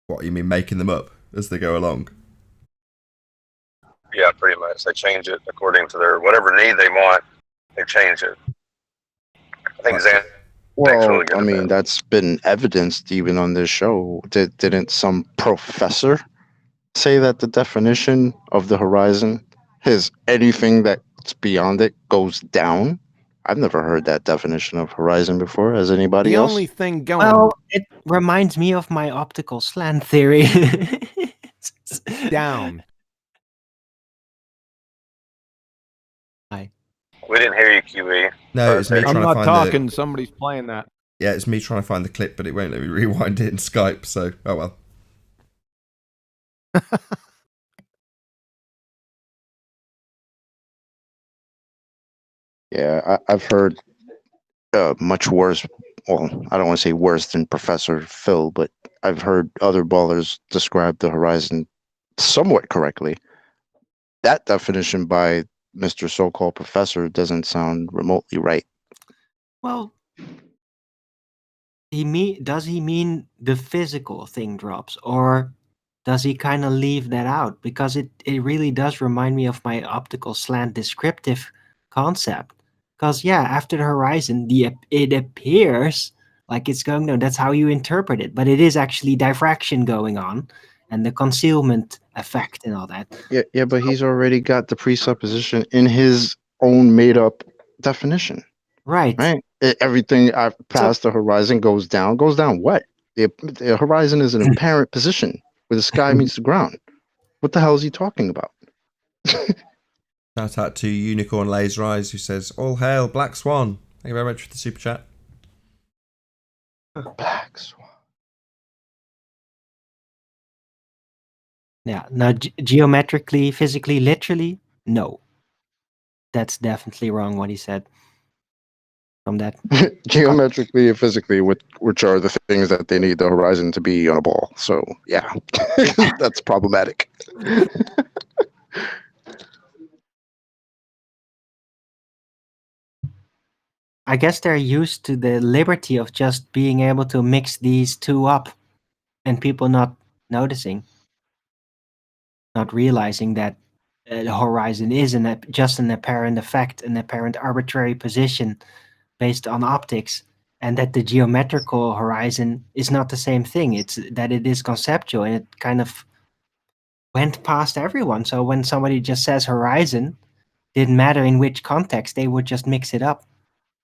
What, you mean making them up as they go along? Yeah, pretty much. They change it according to their whatever need they want. They change it. I think Zan. Well, really good I mean, that's been evidenced even on this show. Didn't some professor say that the definition of the horizon is anything that's beyond it goes down? I've never heard that definition of horizon before. Has anybody else? The only thing going... Well, it reminds me of my optical slant theory. Down. Hi. We didn't hear you, QE. No, it's me trying I'm to not find talking. Somebody's playing that. Yeah, it's me trying to find the clip, but it won't let me rewind it in Skype, so oh well. Yeah, I've heard much worse. Well, I don't want to say worse than Professor Phil, but I've heard other ballers describe the horizon somewhat correctly. That definition by Mr. So-called professor doesn't sound remotely right. Well, Does he mean the physical thing drops, or does he kind of leave that out? Because it really does remind me of my optical slant descriptive concept. Because yeah, after the horizon, it appears like it's going down. That's how you interpret it, but it is actually diffraction going on, and the concealment effect and all that. Yeah, but he's already got the presupposition in his own made up definition. Right. Everything past the horizon goes down. Goes down what? The horizon is an apparent position where the sky meets the ground. What the hell is he talking about? Shout out to Unicorn Laser Eyes, who says, "All hail Black Swan." Thank you very much for the super chat. Black Swan. Yeah. Now, geometrically, physically, literally, no. That's definitely wrong what he said. From that. Geometrically and physically, which are the things that they need the horizon to be on a ball. So yeah, that's problematic. I guess they're used to the liberty of just being able to mix these two up, and people not noticing, not realizing that the horizon is just an apparent effect, an apparent arbitrary position based on optics, and that the geometrical horizon is not the same thing. It's that it is conceptual, and it kind of went past everyone. So when somebody just says horizon, didn't matter in which context, they would just mix it up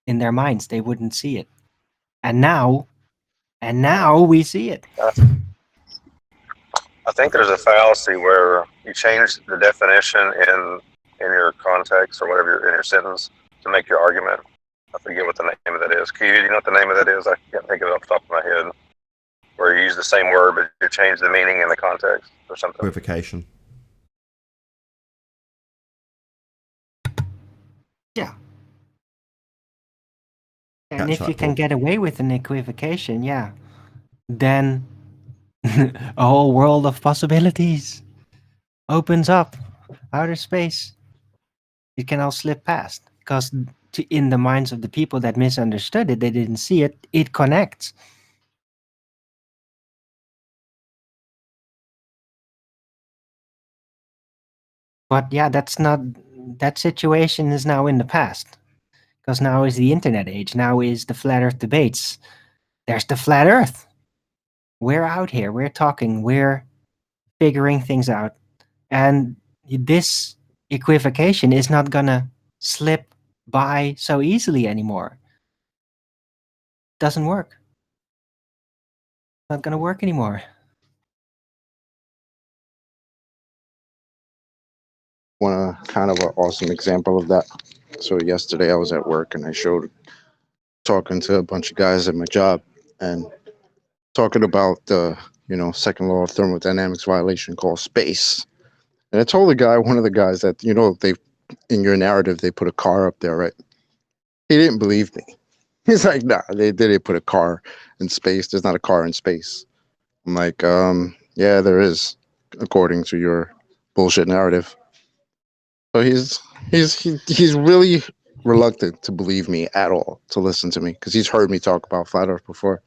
in their minds. They wouldn't see it. And now we see it. I think there's a fallacy where you change the definition in your context or whatever in your sentence to make your argument. I forget what the name of that is. Q, you know what the name of that is? I can't think of it off the top of my head. Where you use the same word but you change the meaning in the context or something. Equivocation. Yeah. And if you can get away with an equivocation, yeah, then a whole world of possibilities opens up. Outer space. It can all slip past. Because in the minds of the people that misunderstood it, they didn't see it, it connects. But yeah, that situation is now in the past. Because now is the internet age. Now is the flat earth debates. There's the flat earth. We're out here. We're talking. We're figuring things out. And this equivocation is not gonna slip by so easily anymore. Doesn't work. Not gonna work anymore. One kind of an awesome example of that. So yesterday I was at work and I showed talking to a bunch of guys at my job and talking about the second law of thermodynamics violation called space. And I told one of the guys that they in your narrative they put a car up there, right? He didn't believe me. He's like, nah, they didn't put a car in space. There's not a car in space. I'm like, yeah, there is, according to your bullshit narrative. So he's really reluctant to believe me at all, to listen to me, because he's heard me talk about flat Earth before.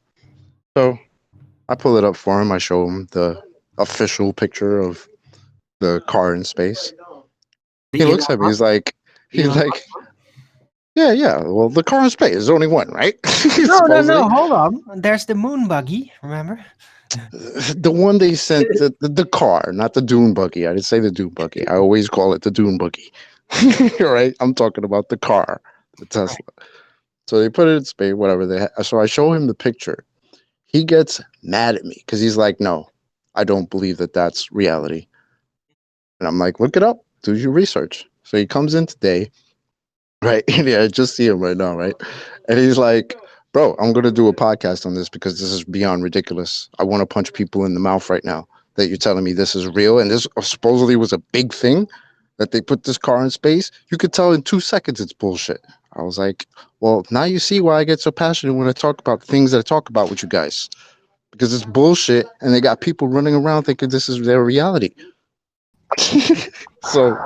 So I pull it up for him. I show him the official picture of the car in space. He looks at me. He's like, yeah. Well, the car in space is only one, right? No. Hold on. There's the moon buggy. Remember? The one they sent, the car, not the dune buggy. I didn't say the dune buggy. I always call it the dune buggy. Right? I'm talking about the car, the Tesla. Right. So they put it in space, whatever. So I show him the picture. He gets mad at me because he's like, no, I don't believe that that's reality. And I'm like, look it up. Do your research. So he comes in today, right? Yeah, I just see him right now, right? And he's like, bro, I'm going to do a podcast on this because this is beyond ridiculous. I want to punch people in the mouth right now that you're telling me this is real. And this supposedly was a big thing that they put this car in space. You could tell in 2 seconds it's bullshit. I was like, well, now you see why I get so passionate when I talk about things that I talk about with you guys. Because it's bullshit and they got people running around thinking this is their reality. So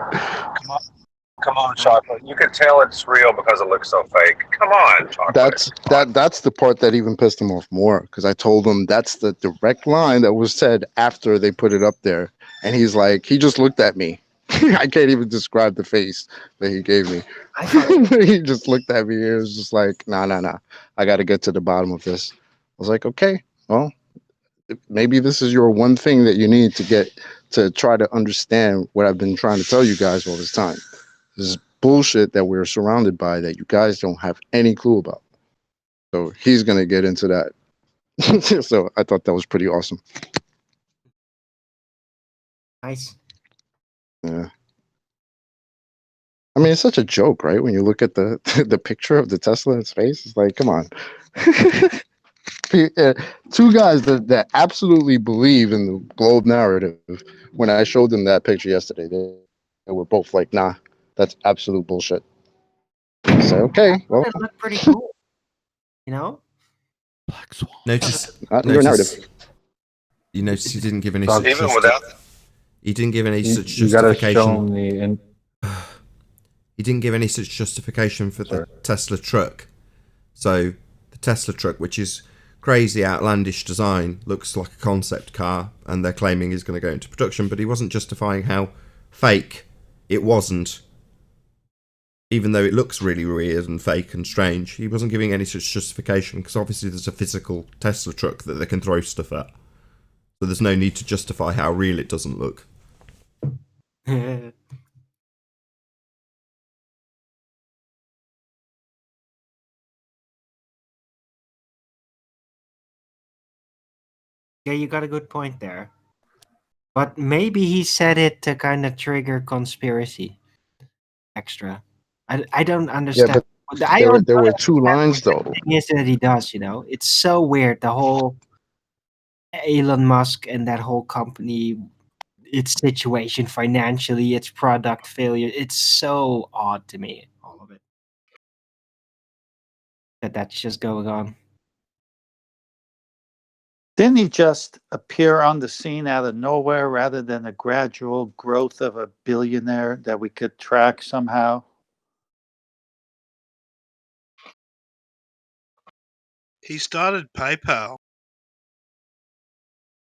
Come on, chocolate. You can tell it's real because it looks so fake. Come on, chocolate. That's the part that even pissed him off more, because I told him that's the direct line that was said after they put it up there, and he's like, he just looked at me. I can't even describe the face that he gave me. He just looked at me. It was just like, nah. I got to get to the bottom of this. I was like, okay, well, maybe this is your one thing that you need to get to try to understand what I've been trying to tell you guys all this time. This is bullshit that we're surrounded by that you guys don't have any clue about. So he's going to get into that. So I thought that was pretty awesome. Nice. Yeah. I mean, it's such a joke, right? When you look at the the picture of the Tesla in space, it's like, come on. Two guys that absolutely believe in the globe narrative. When I showed them that picture yesterday, they were both like, nah, that's absolute bullshit. I said, okay, well. That looked pretty cool. You know? Notice your narrative. You notice he didn't give any Even such without he didn't give any such You gotta show justification. him He didn't give any such justification for the Tesla truck. So the Tesla truck, which is crazy outlandish design, looks like a concept car, and they're claiming is going to go into production, but he wasn't justifying how fake it wasn't. Even though it looks really weird and fake and strange, he wasn't giving any such justification, because obviously there's a physical Tesla truck that they can throw stuff at. So there's no need to justify how real it doesn't look. Yeah, you got a good point there. But maybe he said it to kind of trigger conspiracy extra. I don't understand. Yeah, but there were two lines, though. The thing is that he does, you know? It's so weird. The whole Elon Musk and that whole company, its situation financially, its product failure. It's so odd to me, all of it. That's just going on. Didn't he just appear on the scene out of nowhere rather than a gradual growth of a billionaire that we could track somehow? He started PayPal.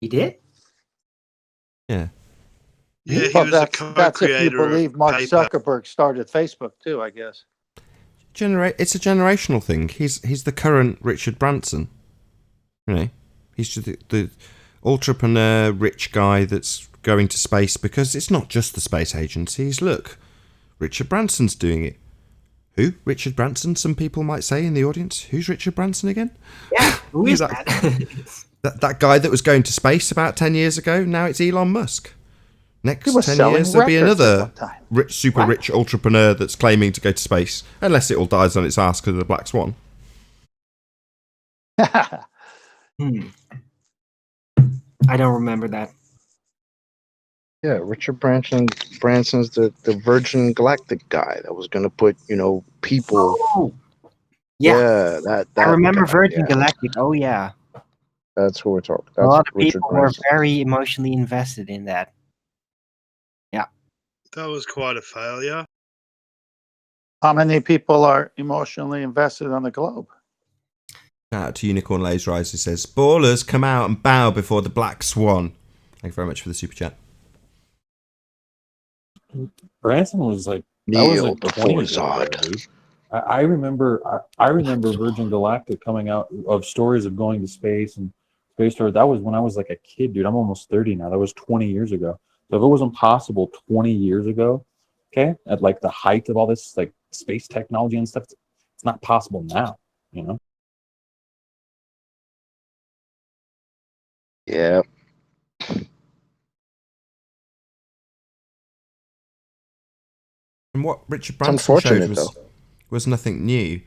He did? Yeah. Yeah, he Well, was a that's if you co-creator of believe Mark PayPal. Zuckerberg started Facebook too, I guess. It's a generational thing. He's the current Richard Branson. You know, he's just the entrepreneur, rich guy that's going to space, because it's not just the space agencies. Look, Richard Branson's doing it. Who? Richard Branson? Some people might say in the audience. Who's Richard Branson again? Yeah, who is that? that guy that was going to space about 10 years ago. Now it's Elon Musk. Next was 10 selling years, there'll be records at another one time. super rich entrepreneur that's claiming to go to space, unless it all dies on its ass because of the black swan. I don't remember that. Yeah, Richard Branson's the Virgin Galactic guy that was gonna put, people. Oh, yeah. That I remember guy, Virgin yeah. Galactic. Oh, yeah. That's who we're talking. A That's lot of Richard people were Branson. very emotionally invested in that. Yeah. That was quite a failure. How many people are emotionally invested on the globe? Shout out to Unicorn Laser Eyes, who says, "Ballers, come out and bow before the black swan." Thank you very much for the super chat. Branson was like, that was like 20 years ago, dude. I remember Virgin Galactic coming out of stories of going to space and space tours. That was when I was like a kid, dude. I'm almost 30 now. That was 20 years ago. So if it wasn't possible 20 years ago, okay, at like the height of all this like space technology and stuff, it's not possible now, you know? Yeah. And what Richard Branson showed unfortunate, was nothing new.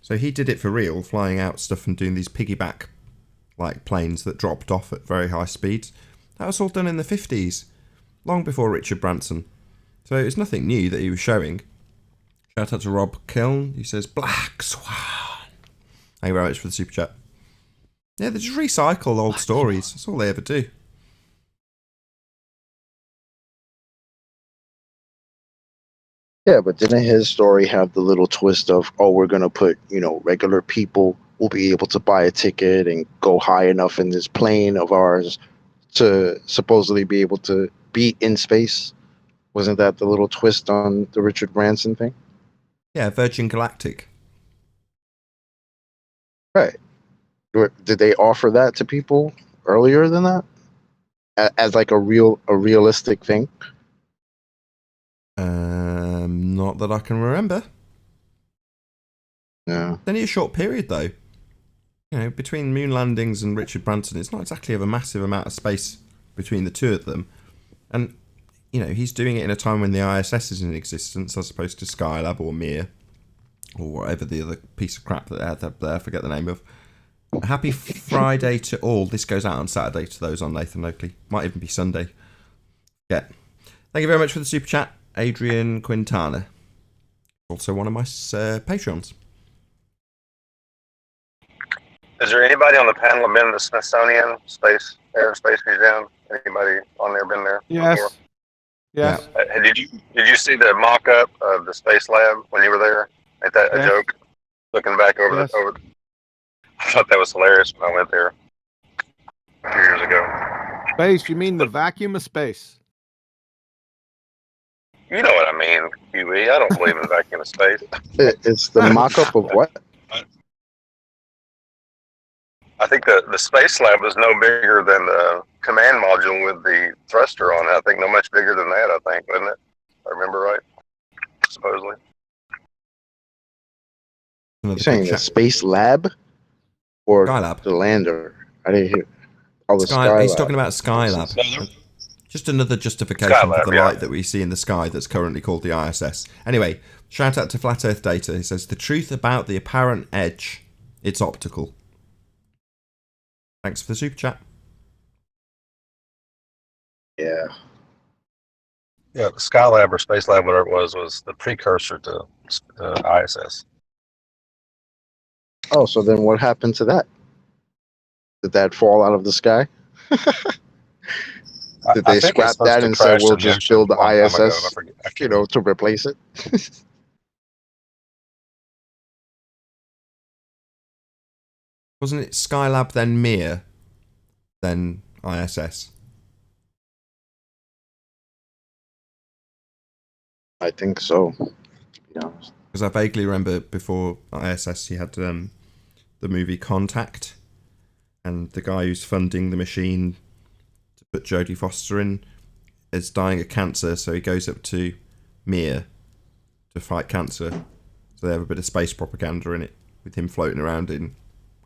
So he did it for real, flying out stuff and doing these piggyback like planes that dropped off at very high speeds. That was all done in the 50s, long before Richard Branson. So it's nothing new that he was showing. Shout out to Rob Kiln, who says, "Black Swan." Thank you very much for the super chat. Yeah, they just recycle old stories. That's all they ever do. Yeah, but didn't his story have the little twist of, oh, we're gonna put, regular people will be able to buy a ticket and go high enough in this plane of ours to supposedly be able to be in space? Wasn't that the little twist on the Richard Branson thing? Yeah, Virgin Galactic. Right. Did they offer that to people earlier than that? As like a realistic thing? Not that I can remember. Yeah. It's only a short period, though. Between moon landings and Richard Branson, it's not exactly of a massive amount of space between the two of them. And, he's doing it in a time when the ISS is in existence, as opposed to Skylab or Mir, or whatever the other piece of crap that they had up there, I forget the name of. Happy Friday to all. This goes out on Saturday to those on Nathan Oakley. Might even be Sunday. Yeah. Thank you very much for the super chat, Adrian Quintana. Also one of my Patreons. Is there anybody on the panel been in the Smithsonian Air and Space Museum? Anybody on there been there? Yes. Before? Yes. Did you see the mock-up of the space lab when you were there? Ain't that a joke? Looking back over the. I thought that was hilarious when I went there a few years ago. Space? You mean the vacuum of space? You know what I mean, QE. I don't believe in vacuum of space. It's the mock-up of what? I think the space lab was no bigger than the command module with the thruster on it. I think no much bigger than that, I think, wasn't it? If I remember right, supposedly. You're saying the space lab? Or Skylab. The lander? I didn't hear. Oh, the Skylab. He's talking about Skylab. Just another justification Skylab, for the light that we see in the sky that's currently called the ISS. Anyway, shout out to Flat Earth Data. He says, the truth about the apparent edge, it's optical. Thanks for the super chat. Yeah. Yeah, the Skylab or Space Lab, whatever it was the precursor to ISS. Oh, so then what happened to that? Did that fall out of the sky? Did they scrap that and say, we'll just build the ISS, to replace it? Wasn't it Skylab, then Mir, then ISS? I think so, to be honest. Because I vaguely remember before ISS, you had the movie Contact, and the guy who's funding the machine to put Jodie Foster in is dying of cancer, so he goes up to Mir to fight cancer. So they have a bit of space propaganda in it, with him floating around in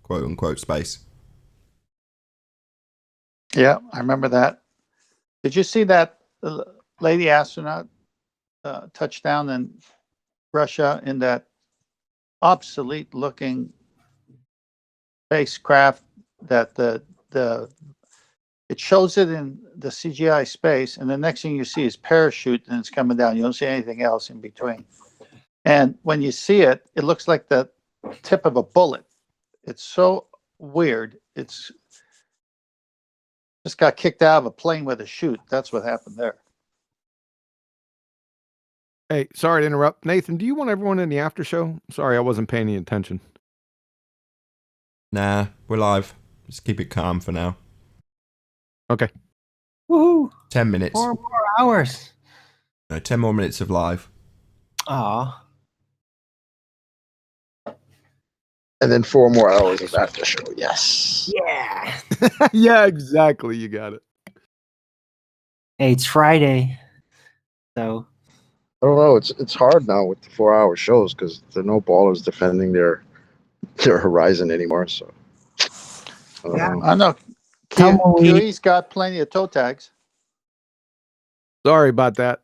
quote-unquote space. Yeah, I remember that. Did you see that lady astronaut touchdown in Russia in that obsolete-looking spacecraft that it shows it in the CGI space, and the next thing you see is parachute, and it's coming down. You don't see anything else in between. And when you see it, it looks like the tip of a bullet. It's so weird. It's just got kicked out of a plane with a chute. That's what happened there. Hey, sorry to interrupt. Nathan, do you want everyone in the after show? Sorry, I wasn't paying any attention. Nah, we're live. Just keep it calm for now. Okay. Woohoo! 10 minutes. 4 more hours. No, 10 more minutes of live. Aw. And then 4 more hours of after show. Yes. Yeah. Yeah, exactly. You got it. Hey, it's Friday, so. I don't know. It's hard now with the 4-hour shows because there are no ballers defending their horizon anymore. So. I know. QE's got plenty of toe tags. Sorry about that.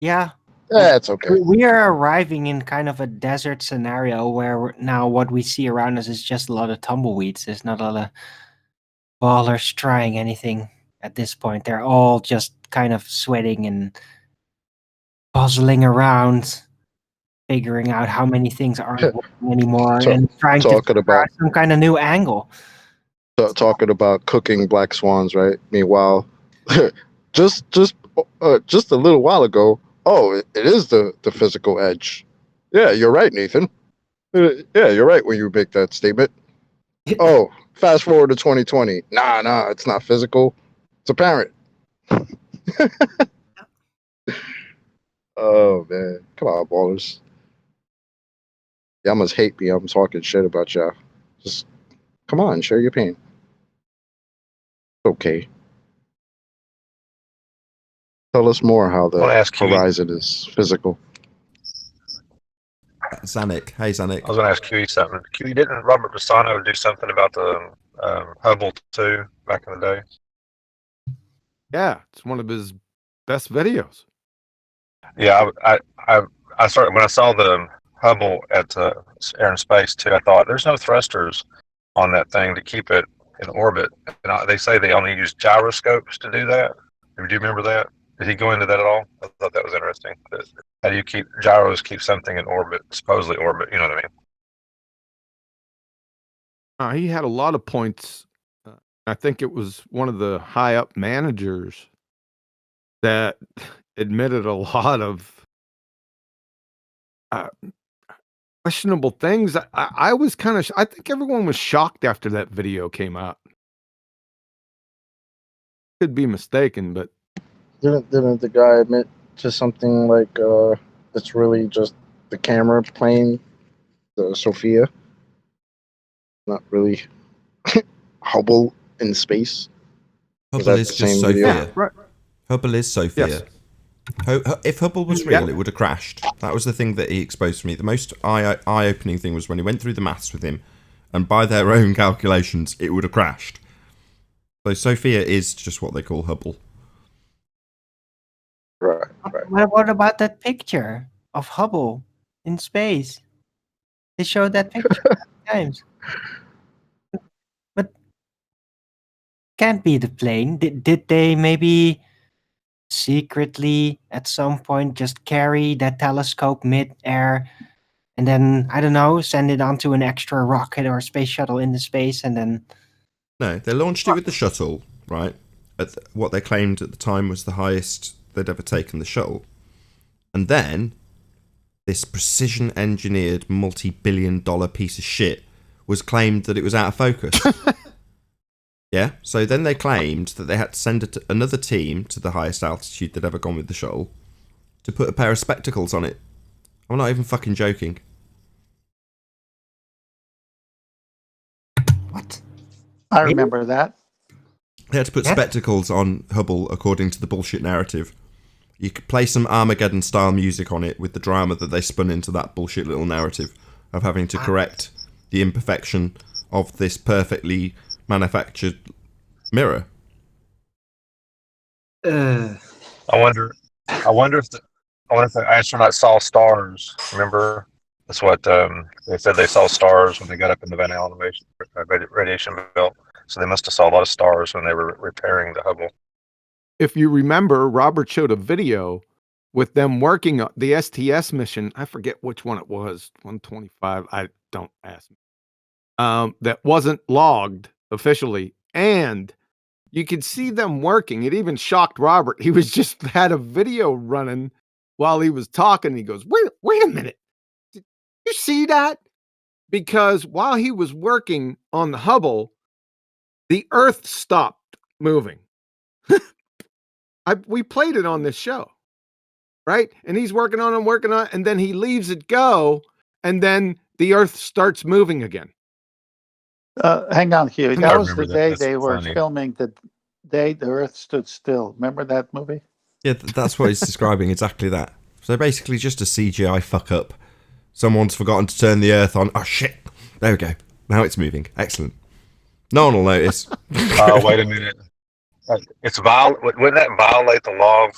Yeah. Yeah, it's okay. We are arriving in kind of a desert scenario where now what we see around us is just a lot of tumbleweeds. There's not a lot of ballers trying anything at this point. They're all just kind of sweating and puzzling around, figuring out how many things aren't working anymore and trying to figure out some kind of new angle. Talking about cooking black swans, right? Meanwhile, just a little while ago, Oh, it is the physical edge. Yeah, you're right, Nathan. Yeah, you're right when you make that statement. Oh, fast forward to 2020. Nah, it's not physical. It's apparent. Oh man, come on, ballers. Y'all must hate me. I'm talking shit about y'all. Just come on, share your pain. Okay. Tell us more how the horizon is physical. Zanuck. Hey, Zanuck. I was going to ask QE something. QE, didn't Robert Bassano do something about the Hubble too back in the day? Yeah, it's one of his best videos. Yeah, I started when I saw the Hubble at Air and Space too. I thought there's no thrusters on that thing to keep it in orbit. And they say they only use gyroscopes to do that. Do you remember that? Did he go into that at all? I thought that was interesting. How do you keep keep something in orbit, supposedly orbit? You know what I mean? He had a lot of points. I think it was one of the high up managers that admitted a lot of questionable things. I was kind of, I think everyone was shocked after that video came out. Could be mistaken, but Didn't the guy admit to something like it's really just the camera playing the Sophia, not really Hubble in space? Hubble is just Sophia. Yeah, right. Hubble is Sophia. Yes. If Hubble was real, it would have crashed. That was the thing that he exposed to me. The most eye-opening thing was when he went through the maths with him, and by their own calculations, it would have crashed. So Sophia is just what they call Hubble. Right. What about that picture of Hubble in space? They showed that picture times. But can't be the plane. Did they maybe secretly at some point just carry that telescope mid-air and then, I don't know, send it onto an extra rocket or space shuttle into space and then... No, they launched it with the shuttle, right? At what they claimed at the time was the highest they'd ever taken the shuttle. And then this precision-engineered, multi-billion-dollar piece of shit was claimed that it was out of focus. Yeah, so then they claimed that they had to send another team to the highest altitude they'd ever gone with the shuttle to put a pair of spectacles on it. I'm not even fucking joking. What? I remember that. They had to put spectacles on Hubble according to the bullshit narrative. You could play some Armageddon-style music on it with the drama that they spun into that bullshit little narrative of having to correct the imperfection of this perfectly manufactured mirror. I wonder if the astronauts saw stars. Remember, that's what they said. They saw stars when they got up in the Van Allen radiation belt. So they must have saw a lot of stars when they were repairing the Hubble. if you remember, Robert showed a video with them working on the STS mission. I forget which one it was, 125. I don't ask me. That wasn't logged officially. And you could see them working. It even shocked Robert. He was just had a video running while he was talking. He goes, wait a minute. Did you see that? Because while he was working on the Hubble, the Earth stopped moving. We played it on this show, right? And he's working on it, and then he leaves it go, and then the Earth starts moving again. Hang on, Hugh. That was the day That's they were funny. filming the day the Earth stood still. Remember that movie? Yeah, that's what he's describing, exactly that. So basically just a CGI fuck up. Someone's forgotten to turn the Earth on. Oh shit. There we go. Now it's moving. Excellent. No one will notice. Oh, wait a minute. Wouldn't that violate the law of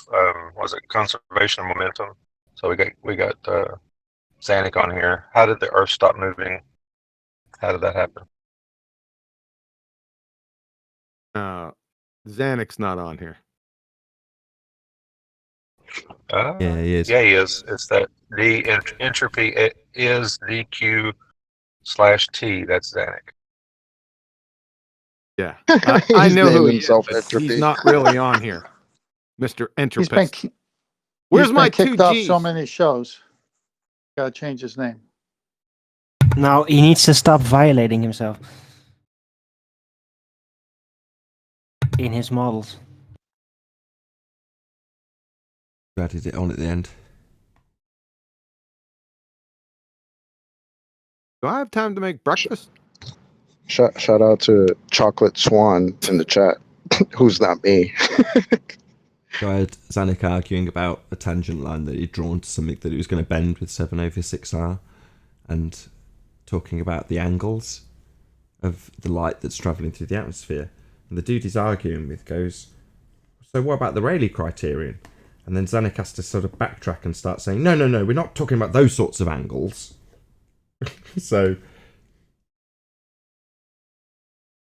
was it conservation of momentum? So we got Zanuck on here. How did the Earth stop moving? How did that happen? Zanuck's not on here. Yeah, he is. Yeah, he is. It's that entropy is dq/t. That's Zanuck. Yeah, I know who he is, himself but Entropy. he's not really on here, Mr. Entropist. Where's He's my been kicked two off Gs? so many shows. Gotta change his name. Now he needs to stop violating himself in his models. Added it on at the end. Do I have time to make breakfast? Shout out to Chocolate Swan in the chat. Who's not me? So I had Zanuck arguing about a tangent line that he'd drawn to something that he was going to bend with 7/6R, and talking about the angles of the light that's travelling through the atmosphere. And the dude he's arguing with goes, so what about the Rayleigh criterion? And then Zanuck has to sort of backtrack and start saying, no, we're not talking about those sorts of angles. So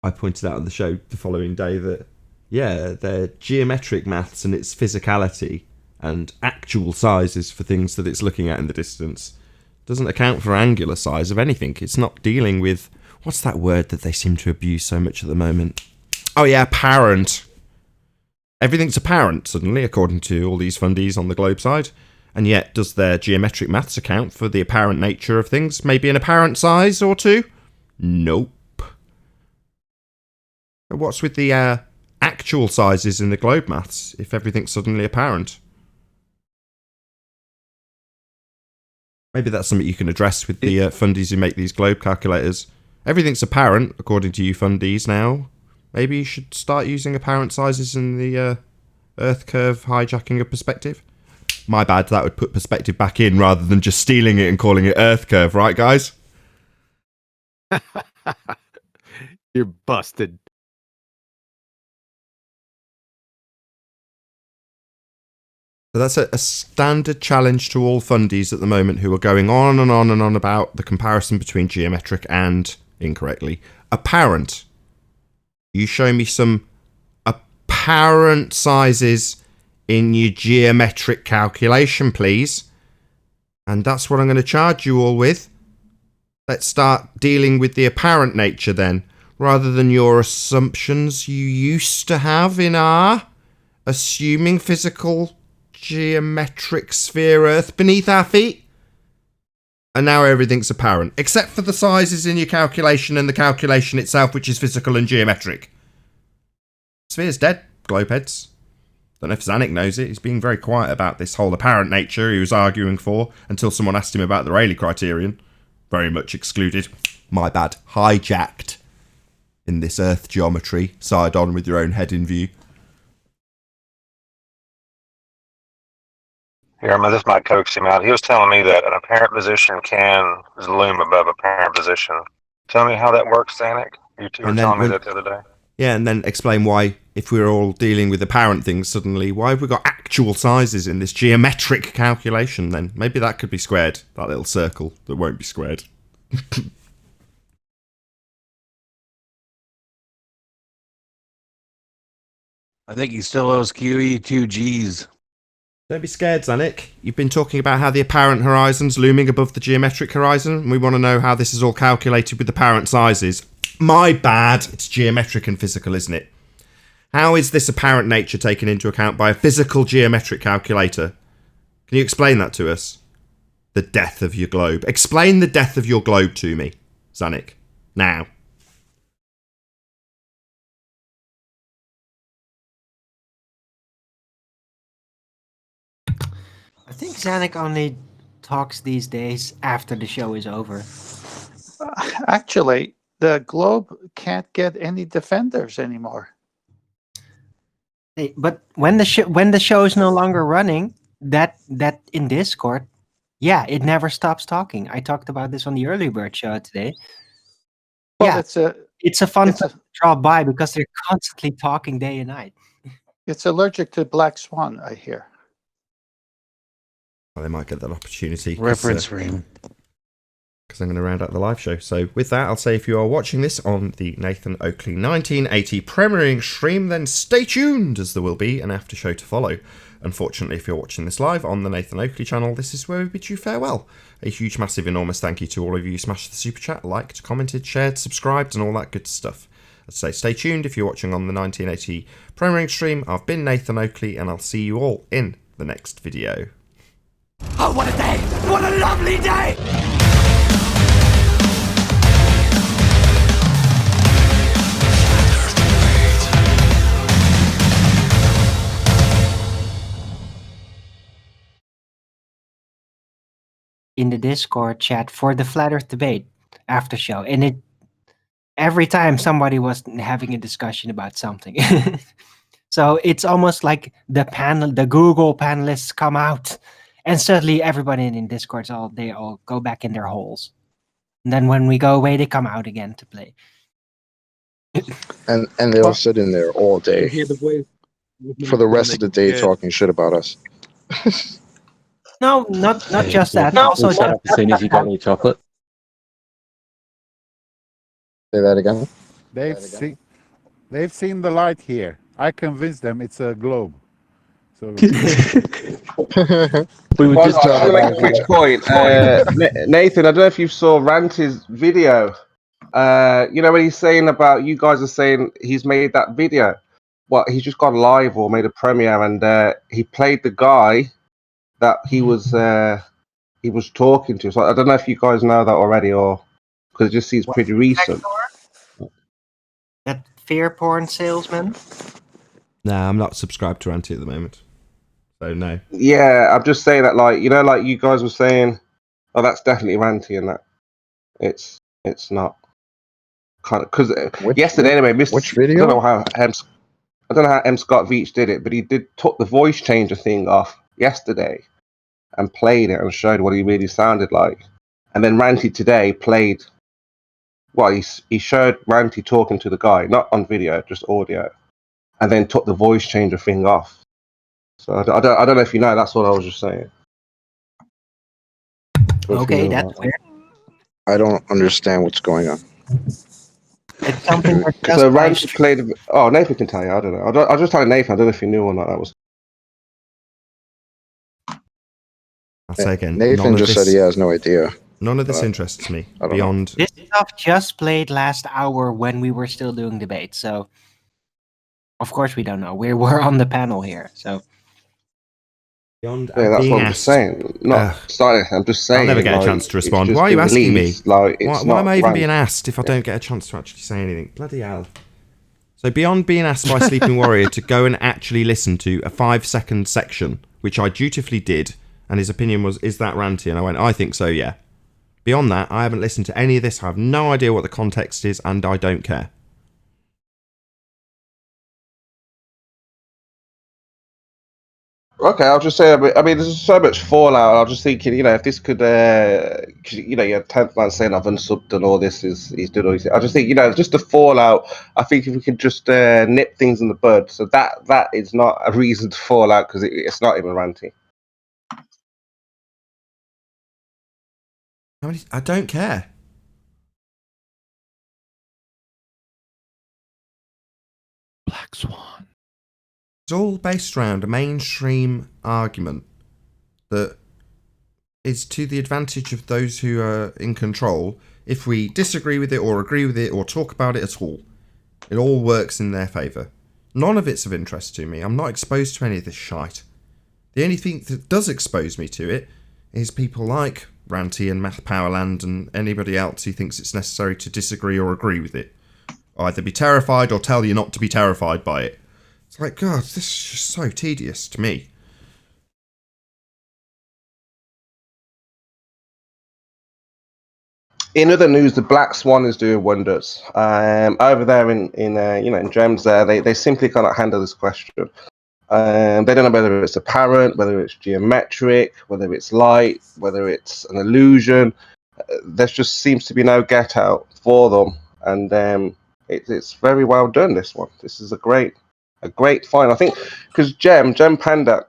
I pointed out on the show the following day that, yeah, they're geometric maths and its physicality and actual sizes for things that it's looking at in the distance doesn't account for angular size of anything. It's not dealing with, what's that word that they seem to abuse so much at the moment? Oh yeah, apparent. Everything's apparent suddenly, according to all these fundies on the globe side. And yet, does their geometric maths account for the apparent nature of things? Maybe an apparent size or two? Nope. What's with the actual sizes in the globe maths, if everything's suddenly apparent? Maybe that's something you can address with the fundies who make these globe calculators. Everything's apparent, according to you fundies now. Maybe you should start using apparent sizes in the Earth curve hijacking of perspective. My bad, that would put perspective back in rather than just stealing it and calling it Earth curve, right guys? You're busted. So that's a standard challenge to all fundies at the moment who are going on and on and on about the comparison between geometric and, incorrectly, apparent. You show me some apparent sizes in your geometric calculation, please. And that's what I'm going to charge you all with. Let's start dealing with the apparent nature then, rather than your assumptions you used to have in our assuming physical geometric sphere Earth beneath our feet. And now everything's apparent, except for the sizes in your calculation and the calculation itself, which is physical and geometric. Sphere's dead, globeheads. Don't know if Zanuck knows it. He's being very quiet about this whole apparent nature he was arguing for until someone asked him about the Rayleigh criterion. Very much excluded. My bad. Hijacked in this Earth geometry. Side on with your own head in view. Here, this might coax him out. He was telling me that an apparent position can loom above apparent position. Tell me how that works, Zanuck. You two were telling me that the other day. Yeah, and then explain why, if we're all dealing with apparent things suddenly, why have we got actual sizes in this geometric calculation then? Maybe that could be squared, that little circle that won't be squared. I think he still owes QE 2 Gs. Don't be scared, Zanuck. You've been talking about how the apparent horizon's looming above the geometric horizon, and we want to know how this is all calculated with apparent sizes. My bad. It's geometric and physical, isn't it? How is this apparent nature taken into account by a physical geometric calculator? Can you explain that to us? The death of your globe. Explain the death of your globe to me, Zanuck. Now. I think Zanuck only talks these days after the show is over. Actually, the globe can't get any defenders anymore. Hey, but when the show is no longer running, that in Discord, yeah, it never stops talking. I talked about this on the Early Bird show today. Well, yeah, it's a fun to drop by because they're constantly talking day and night. It's allergic to black swan, I hear. Well, they might get that opportunity. Reference frame. Because I'm going to round out the live show. So with that, I'll say if you are watching this on the Nathan Oakley 1980 premiering stream, then stay tuned, as there will be an after show to follow. Unfortunately, if you're watching this live on the Nathan Oakley channel, this is where we bid you farewell. A huge, massive, enormous thank you to all of you who smashed the super chat, liked, commented, shared, subscribed, and all that good stuff. As I say, stay tuned if you're watching on the 1980 premiering stream. I've been Nathan Oakley, and I'll see you all in the next video. Oh, what a day! What a lovely day! In the Discord chat for the Flat Earth debate after show, and every time somebody was having a discussion about something. So it's almost like the Google panelists come out, and suddenly everybody in Discord they all go back in their holes. And then when we go away, they come out again to play. And they'll sit in there all day for the rest of the day talking shit about us. No, not just that. Also, as soon as you got any chocolate. Say that again. They've seen the light here. I convinced them it's a globe. So we were just I'm going to make a quick point. Nathan, I don't know if you saw Ranty's video. You know when he's saying about you guys are saying he's made that video. What, he's just gone live or made a premiere, and he played the guy that he was talking to. So I don't know if you guys know that already, or because it just seems pretty recent. That fear porn salesman. Nah, I'm not subscribed to Ranty at the moment, so no. Yeah, I'm just saying that, like, you know, like you guys were saying, oh, that's definitely Ranty, and that it's not kind of because yesterday anyway. Which video? I don't know how M. Scott Veach did it, but he took the voice changer thing off yesterday and played it and showed what he really sounded like, and then Ranty today played. Well, he showed Ranty talking to the guy, not on video, just audio, and then took the voice changer thing off. So I don't know if you know. That's what I was just saying. Okay, that's weird. I don't understand what's going on. It's something that just so Ranty played. Oh, Nathan can tell you. I don't know. I was just telling Nathan. I don't know if you knew or not. That was. I'll say again. Nathan just said he has no idea. None of this interests me beyond. This stuff just played last hour when we were still doing debate. So, of course, we don't know. We're on the panel here. So, beyond that's being what I'm asked, just saying. Sorry, I'm just saying. I'll never get a chance to respond. Why are you asking me? Why am I even being asked if I don't get a chance to actually say anything? Bloody hell. So beyond being asked by Sleeping Warrior to go and actually listen to a 5-second section, which I dutifully did, and his opinion was, is that Ranty? And I went, I think so, yeah. Beyond that, I haven't listened to any of this. I have no idea what the context is, and I don't care. Okay, I'll just say, I mean, there's so much fallout. I was just thinking, you know, if this could, you know, your 10th man saying I've unsubbed and all this he's doing all this. I just think, you know, just the fallout. I think if we could just nip things in the bud, so that is not a reason to fall out because it's not even Ranty. I don't care. Black Swan. It's all based around a mainstream argument that is to the advantage of those who are in control. If we disagree with it or agree with it or talk about it at all, it all works in their favour. None of it's of interest to me. I'm not exposed to any of this shite. The only thing that does expose me to it is people like Ranty and Math Powerland and anybody else who thinks it's necessary to disagree or agree with it. Either be terrified or tell you not to be terrified by it. It's like, God, this is just so tedious to me. In other news, the Black Swan is doing wonders. Over there in Gems, they simply cannot handle this question. They don't know whether it's apparent, whether it's geometric, whether it's light, whether it's an illusion. There just seems to be no get out for them, and it's very well done. This one, this is a great find. I think because Gem Panda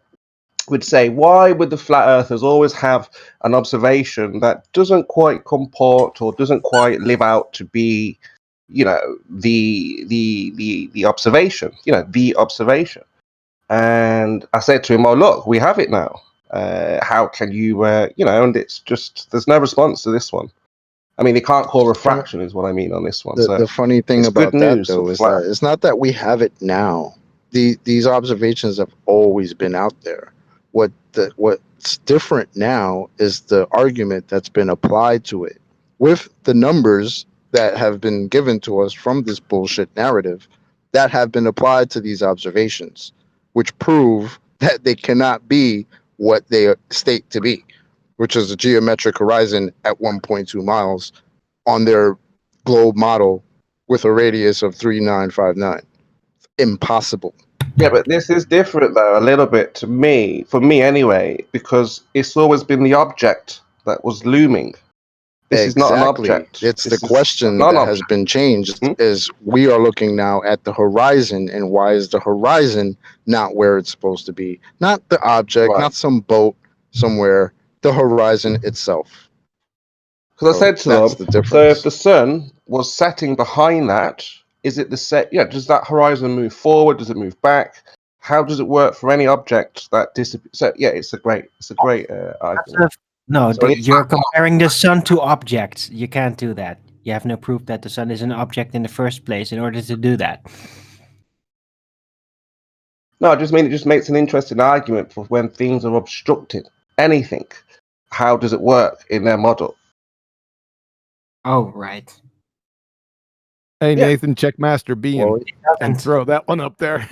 would say, why would the flat earthers always have an observation that doesn't quite comport or doesn't quite live out to be, you know, the observation, you know, the observation. And I said to him, oh, look, we have it now. How can you, you know, and it's just, there's no response to this one. I mean, they can't call refraction is what I mean on this one. The funny thing about that, though, is that it's not that we have it now. These observations have always been out there. What's different now is the argument that's been applied to it with the numbers that have been given to us from this bullshit narrative that have been applied to these observations, which prove that they cannot be what they state to be, which is a geometric horizon at 1.2 miles on their globe model with a radius of 3959. Impossible. Yeah, but this is different though, a little bit to me, for me anyway, because it's always been the object that was looming. This is not an object. It's This the is question not an that has object. been changed is we are looking now at the horizon, and why is the horizon not where it's supposed to be? Not the object, Right. not some boat somewhere, the horizon itself. Because I said to that's them, the difference. so if the sun was setting behind that, is it the set? Yeah, does that horizon move forward? Does it move back? How does it work for any object that disappears? So yeah, it's a great argument. No, So you're comparing the sun to objects. You can't do that. You have no proof that the sun is an object in the first place in order to do that. No, I just mean it just makes an interesting argument for when things are obstructed. Anything. How does it work in their model? Oh, right. Hey, Yeah. Nathan, check Master B and throw that one up there.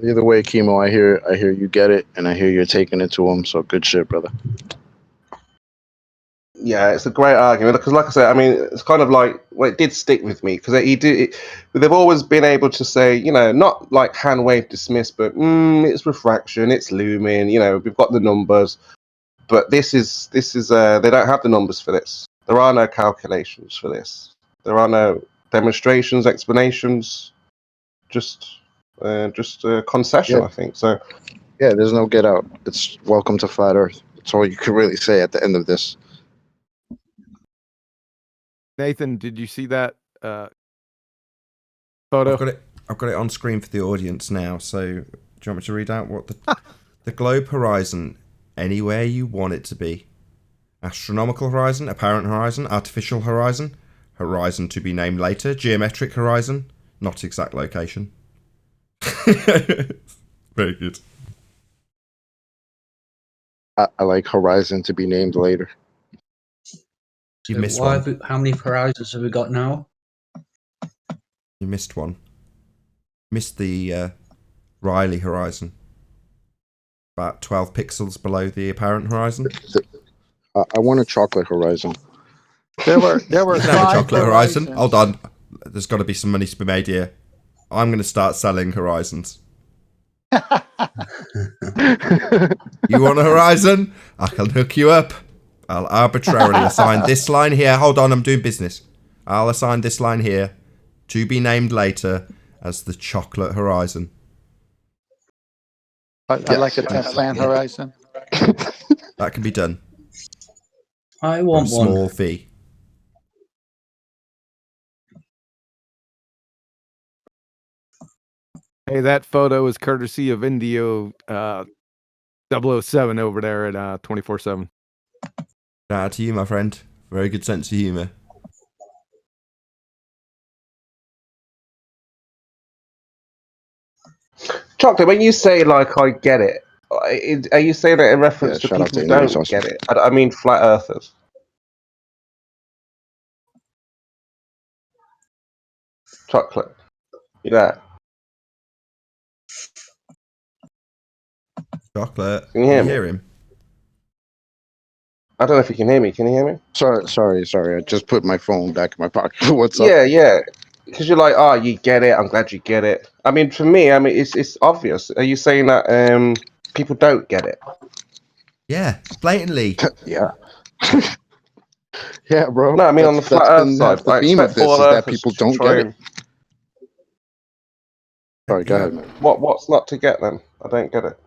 Either way, Chemo, I hear you get it, and I hear you're taking it to him. So good shit, brother. Yeah, it's a great argument because, like I said, I mean, it's kind of like well, it did stick with me because they've always been able to say, you know, not like hand wave dismiss, but it's refraction, it's looming, you know, we've got the numbers, but this is they don't have the numbers for this. There are no calculations for this. There are no demonstrations, explanations, just concession, Yeah. I think. So yeah, there's no get out. It's welcome to flat Earth. That's all you could really say at the end of this. Nathan, did you see that photo? I've got it on screen for the audience now. So, do you want me to read out what the globe horizon, anywhere you want it to be? Astronomical horizon, apparent horizon, artificial horizon, horizon to be named later, geometric horizon, not exact location. Very good. I like horizon to be named later. You So missed why one. have how many horizons have we got now? You missed one. Missed the Riley horizon. About 12 pixels below the apparent horizon. I want a chocolate horizon. There were You can have a 5 chocolate horizon. horizons. Hold on. There's got to be some money to be made here. I'm going to start selling horizons. You want a horizon? I can hook you up. I'll arbitrarily assign this line here. Hold on, I'm doing business. I'll assign this line here to be named later as the chocolate horizon. I like a Tesla horizon. That can be done I for a want one. small fee. Hey, that photo is courtesy of Indio 007 over there at 24/7. Shout out to you, my friend. Very good sense of humour. Chocolate, when you say like I get it, are you saying that in reference Yeah, to shout out people to who Indians don't also. get it? I mean flat earthers. Chocolate. You there? Chocolate. Can you hear me? him? I don't know if you can hear me. Can you hear me? Sorry. I just put my phone back in my pocket. What's up? Yeah. Because you're like, oh, you get it. I'm glad you get it. I mean, for me, I mean, it's obvious. Are you saying that people don't get it? Yeah, blatantly. Yeah. Yeah, bro. No, I mean on the flat Earth been side, the I theme of expect this flat is that earthers people to don't try get it. and- Sorry, go ahead, man. What's not to get then? I don't get it.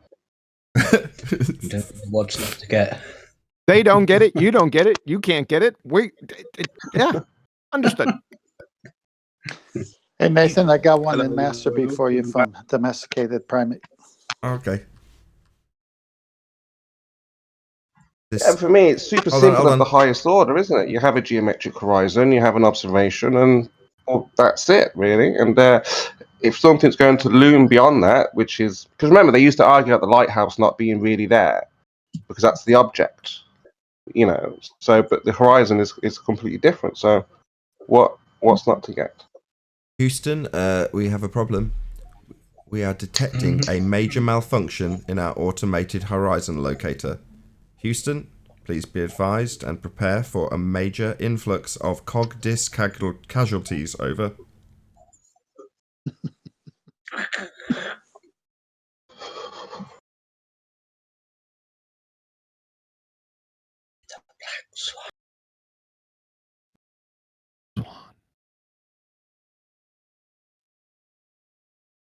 What's not to get? They don't get it. You don't get it. You can't get it. Yeah, understood. Hey, Nathan, I got one in Master B for you from Domesticated Primate. Okay. And for me, it's super Hold on, simple hold at the on. highest order, isn't it? You have a geometric horizon, you have an observation, and well, that's it, really. And if something's going to loom beyond that, which is because remember they used to argue about the lighthouse not being really there because that's the object, you know. So, but the horizon is completely different. So, what's not to get? Houston, we have a problem. We are detecting a major malfunction in our automated horizon locator. Houston, please be advised and prepare for a major influx of cog disk casualties. Over.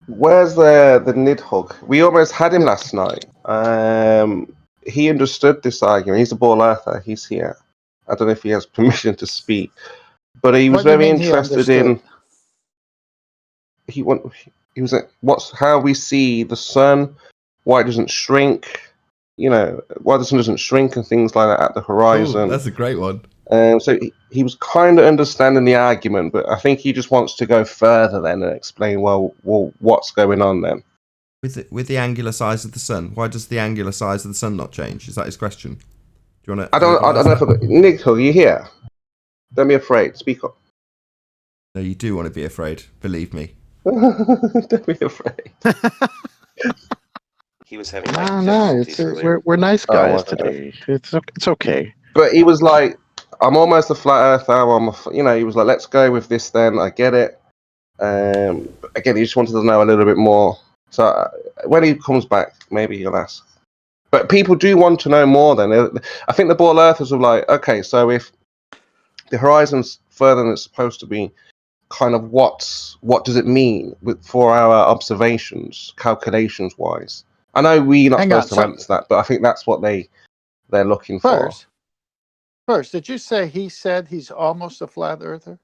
Where's the Nidhogg? We almost had him last night. He understood this argument. He's a ball earther. He's here. I don't know if he has permission to speak, but he was What do you very mean he interested understood? He was what's how we see the sun, why it doesn't shrink, you know, why the sun doesn't shrink and things like that at the horizon. Ooh, that's a great one. So he was kind of understanding the argument, but I think he just wants to go further then and explain, well, what's going on then? With the angular size of the sun, why does the angular size of the sun not change? Is that his question? Do you want to? I don't know. Nick, are you here? Don't be afraid. Speak up. No, you do want to be afraid. Believe me. Don't be afraid. He was having we're nice Oh, guys okay. today. It's okay. But he was like, I'm almost a flat earther. He was like, let's go with this then. I get it. Again, he just wanted to know a little bit more. So when he comes back, maybe he'll ask. But people do want to know more then. I think the ball earthers were like, okay, so if the horizon's further than it's supposed to be, kind of what does it mean for our observations, calculations wise? I know we're not supposed to answer that, but I think that's what they're looking for. First, did you say he said he's almost a flat earther?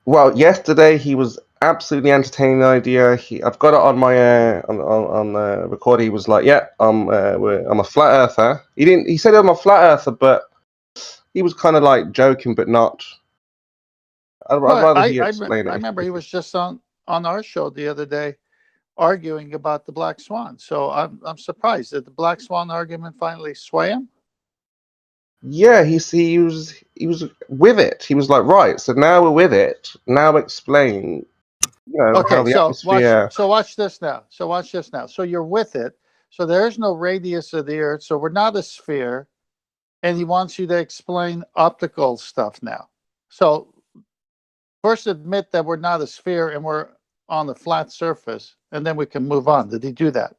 Well, yesterday he was absolutely entertaining the idea. I've got it on my on record. He was like, "Yeah, I'm a flat earther." He said I'm a flat earther, but he was kind of like joking, but not. I'd rather he explain it. I remember he was just on our show the other day arguing about the black swan. So I'm surprised. Did the black swan argument finally sway him? Yeah, he was with it. He was like, right, so now we're with it. Now explain, how the atmosphere. Watch this now. So you're with it. So there's no radius of the Earth. So we're not a sphere. And he wants you to explain optical stuff now. So first admit that we're not a sphere and we're on a flat surface, and then we can move on. Did he do that?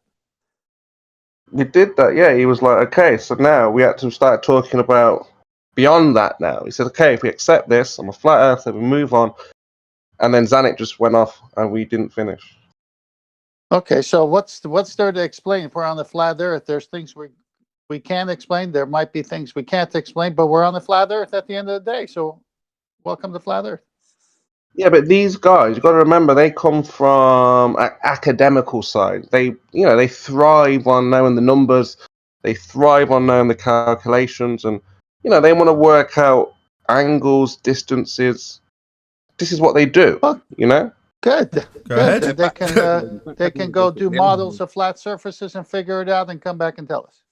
We did that, yeah. He was like, okay, so now we had to start talking about beyond that now. He said, okay, if we accept this, I'm a flat earther, we move on. And then Zanuck just went off and we didn't finish. Okay, so what's there to explain? If we're on the flat Earth, there's things we can't explain. There might be things we can't explain, but we're on the flat Earth at the end of the day. So welcome to flat Earth. Yeah, but these guys, you've got to remember, they come from academical side. They thrive on knowing the numbers. They thrive on knowing the calculations, and they want to work out angles, distances. This is what they do. Good. Go ahead. They can go do models of flat surfaces and figure it out and come back and tell us.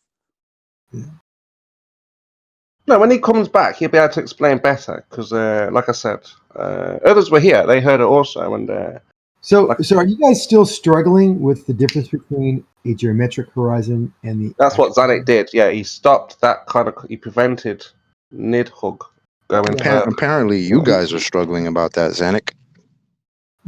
No, when he comes back, he'll be able to explain better because, like I said, others were here. They heard it also. And so are you guys still struggling with the difference between a geometric horizon and the? That's what Zanuck did. Yeah, he stopped that he prevented Nidhogg going further. Apparently, you guys are struggling about that, Zanuck.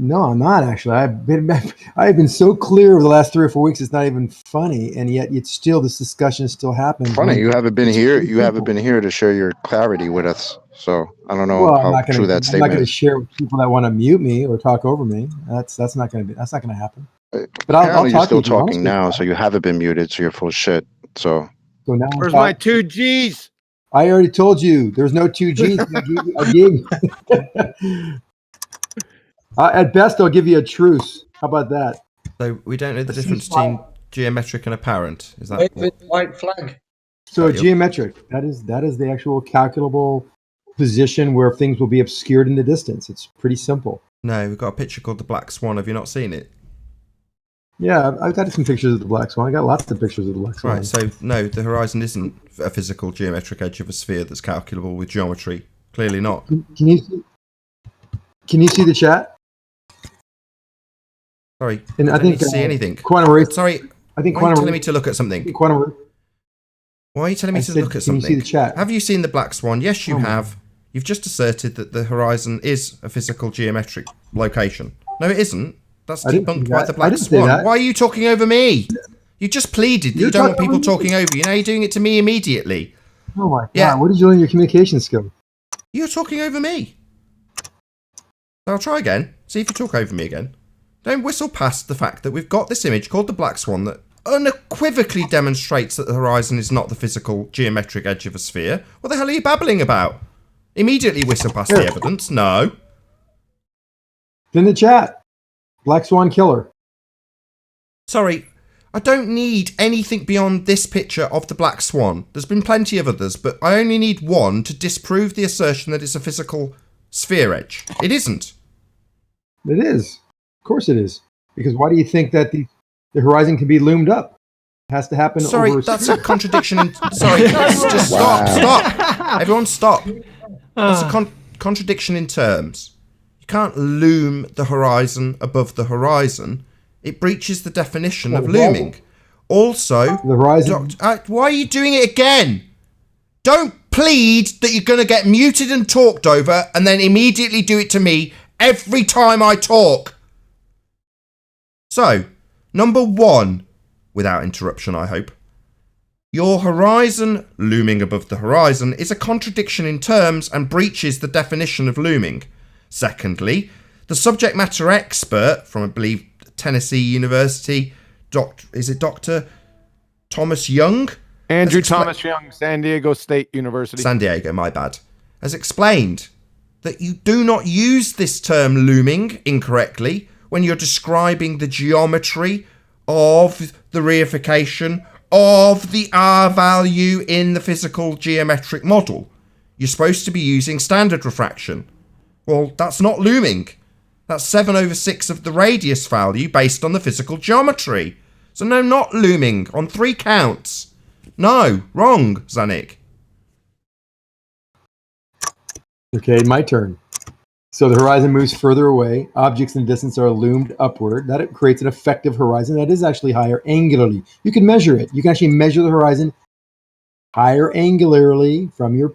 No, I'm not actually. I've been so clear over the last 3 or 4 weeks. It's not even funny, and yet it's still this discussion is still happening. Funny, you haven't been here. You haven't been here to share your clarity with us. So I don't know how true that statement is. I'm not going to share with people that want to mute me or talk over me. That's not going to happen. But apparently you're still talking now, so you haven't been muted. So you're full of shit. So now where's my 2 G's? I already told you there's no 2 G's. I gave at best, I'll give you a truce. How about that? So we don't know the difference between geometric and apparent. Is that white flag? So geometric, that is the actual calculable position where things will be obscured in the distance. It's pretty simple. No, we've got a picture called the Black Swan. Have you not seen it? Yeah, I've got some pictures of the black swan. I got lots of pictures of the black swan. Right, so no, the horizon isn't a physical geometric edge of a sphere that's calculable with geometry. Clearly not. Can you see the chat? Sorry, And I don't need to see anything. Quantum race. Sorry, I think why are you quantum telling me to look at something? Quantum. Why are you telling me to look at something? Can you see the chat? Have you seen the Black Swan? Yes, you have. You've just asserted that the horizon is a physical geometric location. No, it isn't. That's debunked by the Black Swan. Why are you talking over me? You just pleaded that you don't want people talking over you. Now you're doing it to me immediately. Oh my God! What did you learn your communication skill? You're talking over me. I'll try again. See if you talk over me again. Don't whistle past the fact that we've got this image called the Black Swan that unequivocally demonstrates that the horizon is not the physical geometric edge of a sphere. What the hell are you babbling about? Immediately whistle past the evidence. No. In the chat. Black Swan killer. Sorry, I don't need anything beyond this picture of the Black Swan. There's been plenty of others, but I only need one to disprove the assertion that it's a physical sphere edge. It isn't. It is. Of course it is. Because why do you think that the horizon can be loomed up? It has to happen Sorry, over that's a contradiction. Sorry, just stop. Everyone stop. That's a contradiction in terms. You can't loom the horizon above the horizon. It breaches the definition of looming. Also, the horizon. Why are you doing it again? Don't plead that you're going to get muted and talked over and then immediately do it to me every time I talk. So, number one, without interruption, I hope. Your horizon looming above the horizon is a contradiction in terms and breaches the definition of looming. Secondly, the subject matter expert from, I believe, Tennessee University, is it Dr. Thomas Young? Andrew Thomas Young, San Diego State University. San Diego, my bad. Has explained that you do not use this term looming incorrectly when you're describing the geometry of the reification of the R value in the physical geometric model. You're supposed to be using standard refraction. Well, that's not looming. That's 7/6 of the radius value based on the physical geometry. So no, not looming on 3 counts. No, wrong, Zanik. Okay, my turn. So the horizon moves further away. Objects in distance are loomed upward. That creates an effective horizon that is actually higher angularly. You can measure it. You can actually measure the horizon higher angularly from your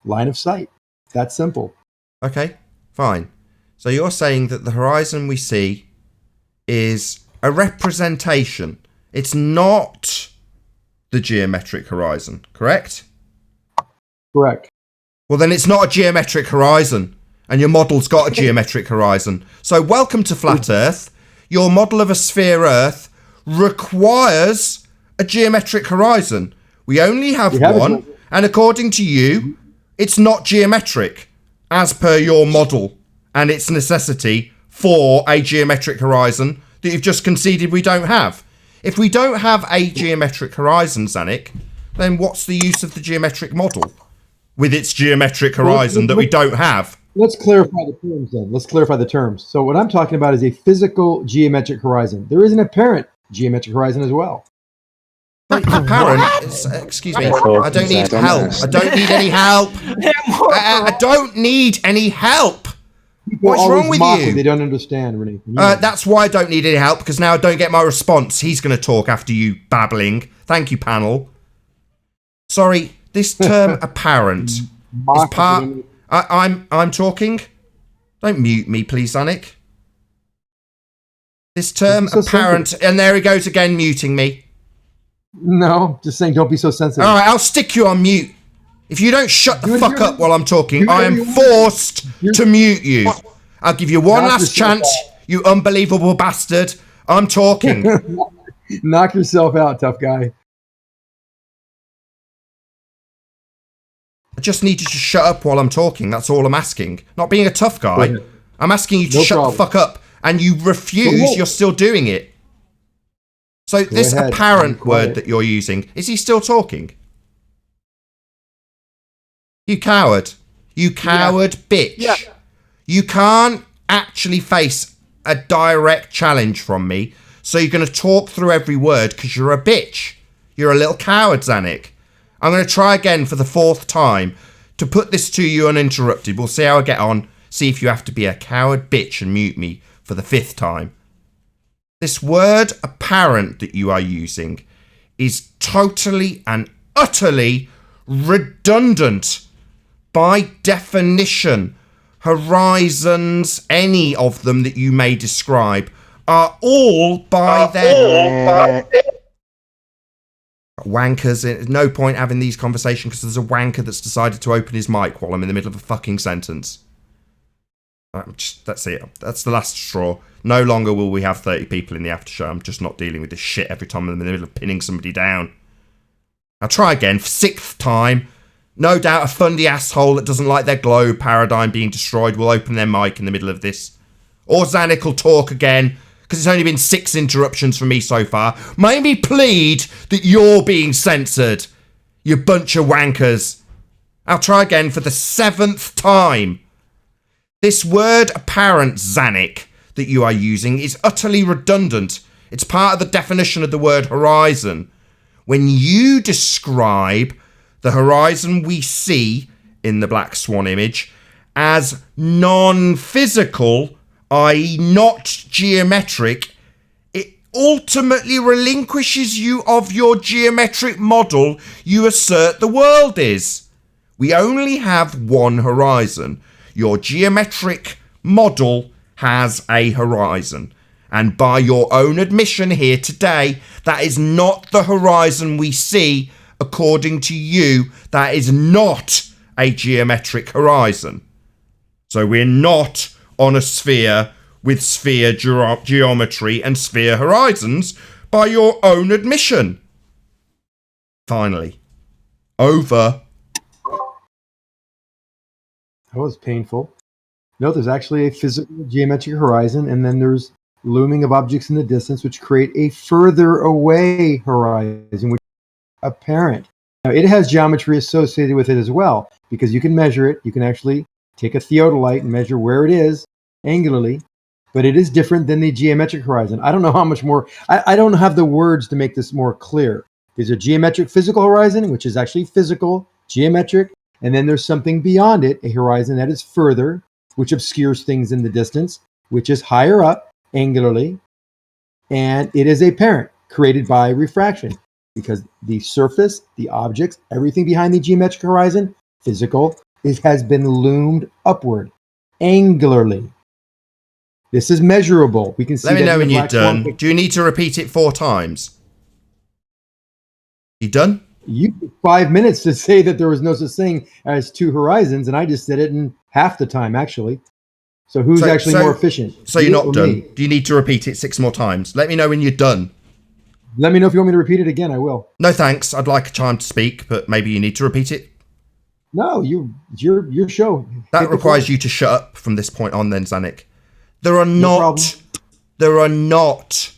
line of sight. That's simple. Okay, fine. So you're saying that the horizon we see is a representation. It's not the geometric horizon, correct? Correct. Well, then it's not a geometric horizon, and your model's got a geometric horizon. So welcome to Flat Earth. Your model of a sphere Earth requires a geometric horizon. We only have one, and according to you, it's not geometric, as per your model and its necessity for a geometric horizon that you've just conceded we don't have. If we don't have a geometric horizon, Zanik, then what's the use of the geometric model with its geometric horizon that we don't have? Let's clarify the terms then. Let's clarify the terms. So what I'm talking about is a physical geometric horizon. There is an apparent geometric horizon as well. Apparent? Excuse me. I don't need help. I don't need any help. I don't need any help. What's wrong with you? They don't understand, Renee. That's why I don't need any help, because now I don't get my response. He's going to talk after you babbling. Thank you, panel. Sorry, this term apparent is part... I'm talking. Don't mute me, please, Zanik. This term apparent... And there he goes again, muting me. No, just saying don't be so sensitive. All right, I'll stick you on mute. If you don't shut the fuck up while I'm talking, I am forced to mute you. I'll give you one last chance, you unbelievable bastard. I'm talking. Knock yourself out, tough guy. I just need you to shut up while I'm talking. That's all I'm asking. Not being a tough guy. I'm asking you to shut the fuck up, and you refuse. You're still doing it. So this apparent word that you're using, is he still talking? You coward. You coward bitch. Yeah. You can't actually face a direct challenge from me. So you're going to talk through every word because you're a bitch. You're a little coward, Zanuck. I'm going to try again for the 4th time to put this to you uninterrupted. We'll see how I get on. See if you have to be a coward bitch and mute me for the 5th time. This word apparent that you are using is totally and utterly redundant. By definition, horizons, any of them that you may describe, are all by their... Wankers. There's no point having these conversations because there's a wanker that's decided to open his mic while I'm in the middle of a fucking sentence. That's it. That's the last straw. No longer will we have 30 people in the after show. I'm just not dealing with this shit every time I'm in the middle of pinning somebody down. I'll try again for 6th time. No doubt a fundy asshole that doesn't like their globe paradigm being destroyed will open their mic in the middle of this. Or Zanuck will talk again, because it's only been 6 interruptions from me so far. Maybe plead that you're being censored, you bunch of wankers. I'll try again for the 7th time. This word apparent, Zanuck, that you are using is utterly redundant. It's part of the definition of the word horizon. When you describe the horizon we see in the Black Swan image as non-physical, i.e. not geometric, it ultimately relinquishes you of your geometric model you assert the world is. We only have one horizon. Your geometric model has a horizon. And by your own admission here today, that is not the horizon we see. According to you, that is not a geometric horizon. So we're not on a sphere with sphere geometry and sphere horizons by your own admission. Finally, over. That was painful. No, there's actually a physical geometric horizon, and then there's looming of objects in the distance, which create a further away horizon, which is apparent. Now, it has geometry associated with it as well, because you can measure it. You can actually take a theodolite and measure where it is angularly, but it is different than the geometric horizon. I don't know how much more. I don't have the words to make this more clear. There's a geometric physical horizon, which is actually physical, geometric, and then there's something beyond it, a horizon that is further, which obscures things in the distance, which is higher up angularly, and it is apparent, created by refraction, because the surface, the objects, everything behind the geometric horizon, physical, it has been loomed upward, angularly. This is measurable. We can see. Let me know when you're done. Do you need to repeat it 4 times? You done? You took 5 minutes to say that there was no such thing as 2 horizons, and I just said it in half the time, actually. So who's actually more efficient? So you're not done. Do you need to repeat it 6 more times? Let me know when you're done. Let me know if you want me to repeat it again. I will. No thanks. I'd like a time to speak, but maybe you need to repeat it. No, your show. That requires you to shut up from this point on, then, Zanuck. There are not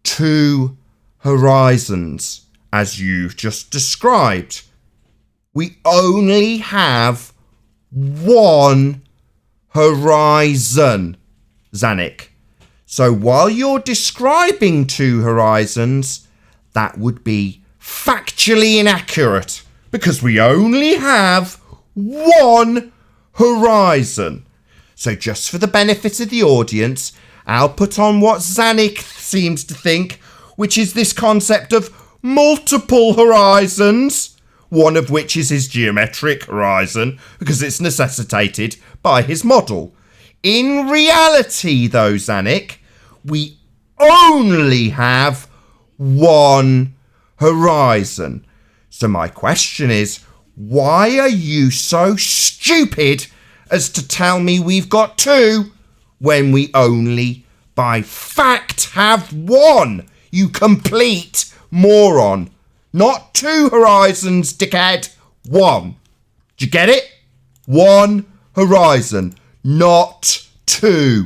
2 horizons as you've just described. We only have 1 horizon, Zanuck. So while you're describing 2 horizons, that would be factually inaccurate because we only have 1 horizon. So just for the benefit of the audience, I'll put on what Zanuck seems to think, which is this concept of multiple horizons, one of which is his geometric horizon because it's necessitated by his model. In reality, though, Zanuck, we only have 1 horizon. So my question is, why are you so stupid as to tell me we've got 2 when we only, by fact, have 1? You complete moron. Not 2 horizons, dickhead. 1. Do you get it? 1 horizon, not 2.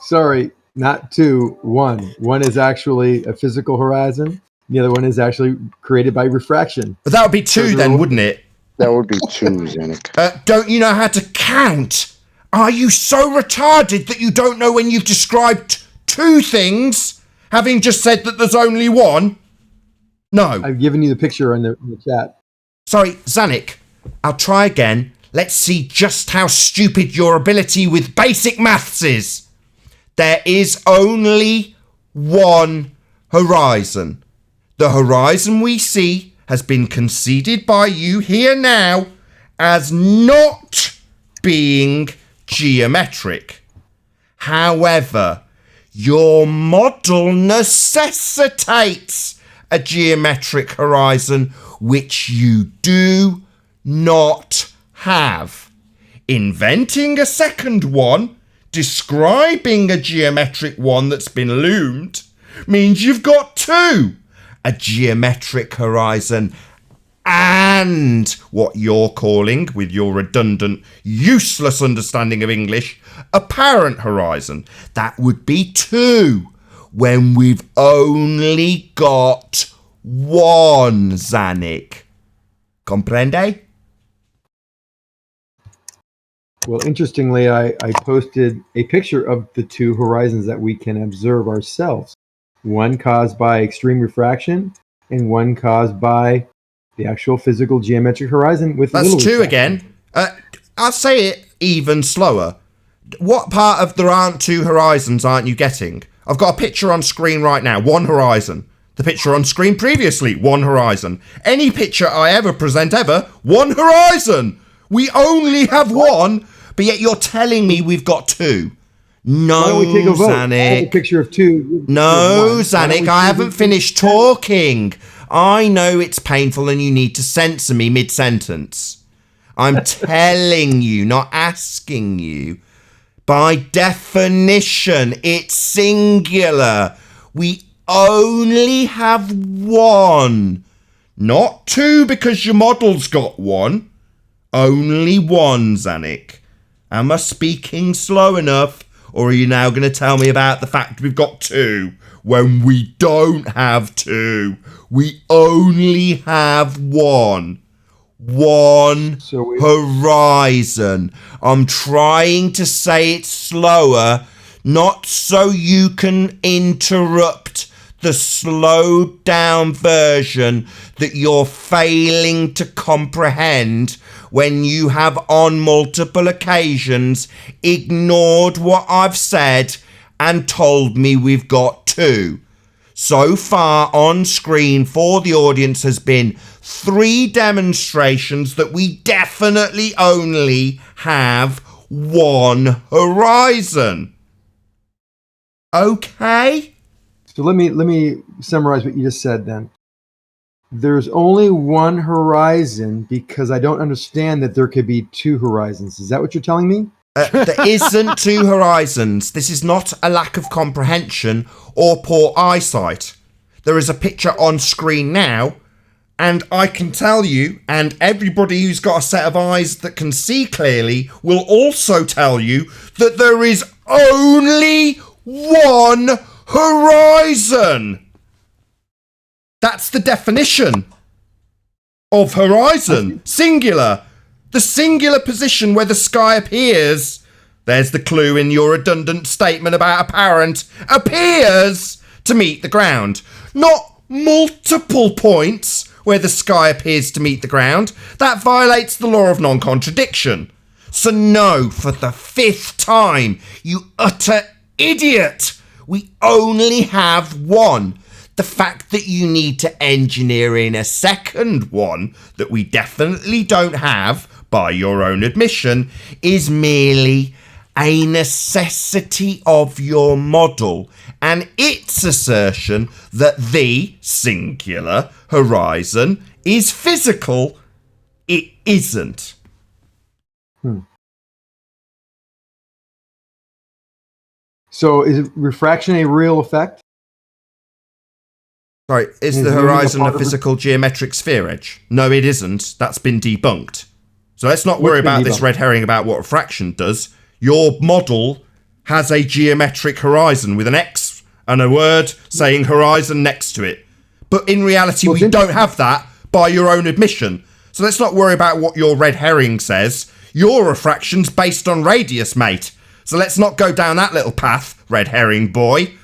Sorry, not 2, 1. One is actually a physical horizon. The other one is actually created by refraction. But that would be 2 then, wouldn't it? That would be 2, Zanuck. Don't you know how to count? Are you so retarded that you don't know when you've described two things, having just said that there's only one? No. I've given you the picture in the chat. Sorry, Zanuck, I'll try again. Let's see just how stupid your ability with basic maths is. There is only one horizon. The horizon we see has been conceded by you here now as not being geometric. However, your model necessitates a geometric horizon, which you do not have. Inventing a second one, describing a geometric one that's been loomed, means you've got two. A geometric horizon and what you're calling, with your redundant, useless understanding of English, apparent horizon. That would be two, when we've only got one, Zanuck. Comprende? Well, interestingly, I posted a picture of the two horizons that we can observe ourselves. One caused by extreme refraction and one caused by the actual physical geometric horizon with That's little two refraction. again. I'll say it even slower. What part of there aren't two horizons aren't you getting? I've got a picture on screen right now, one horizon. The picture on screen previously, one horizon. Any picture I ever present ever, one horizon. We only have one, but yet you're telling me we've got two. No, Why don't we take a vote? I have a Zanuck. picture of two. No, Why don't we Zanuck, I see haven't the- finished talking. I know it's painful and you need to censor me mid-sentence. I'm telling you, not asking you. By definition, it's singular. We only have one. Not two because your model's got one. Only one, Zanuck. Am I speaking slow enough? Or are you now going to tell me about the fact we've got two when we don't have two? We only have one. One horizon. I'm trying to say it slower, not so you can interrupt the slowed down version that you're failing to comprehend when you have on multiple occasions ignored what I've said and told me we've got two. So far on screen for the audience has been 3 demonstrations that we definitely only have one horizon. Okay? So let me summarize what you just said then. There's only one horizon because I don't understand that there could be two horizons. Is that what you're telling me? There isn't two horizons. This is not a lack of comprehension or poor eyesight. There is a picture on screen now, and I can tell you, and everybody who's got a set of eyes that can see clearly will also tell you, that there is only one horizon. That's the definition of horizon. Singular. The singular position where the sky appears. There's the clue in your redundant statement about apparent. Appears to meet the ground. Not multiple points where the sky appears to meet the ground. That violates the law of non-contradiction. So no, for the 5th time, you utter idiot. We only have one. The fact that you need to engineer in a second one that we definitely don't have, by your own admission, is merely a necessity of your model and its assertion that the singular horizon is physical. It isn't. So is refraction a real effect? Sorry, is the horizon a physical geometric sphere edge? No, it isn't. That's been debunked. So let's not worry about this red herring about what refraction does. Your model has a geometric horizon with an X and a word saying horizon next to it. But in reality, we don't have that by your own admission. So let's not worry about what your red herring says. Your refraction's based on radius, mate. So let's not go down that little path, red herring boy.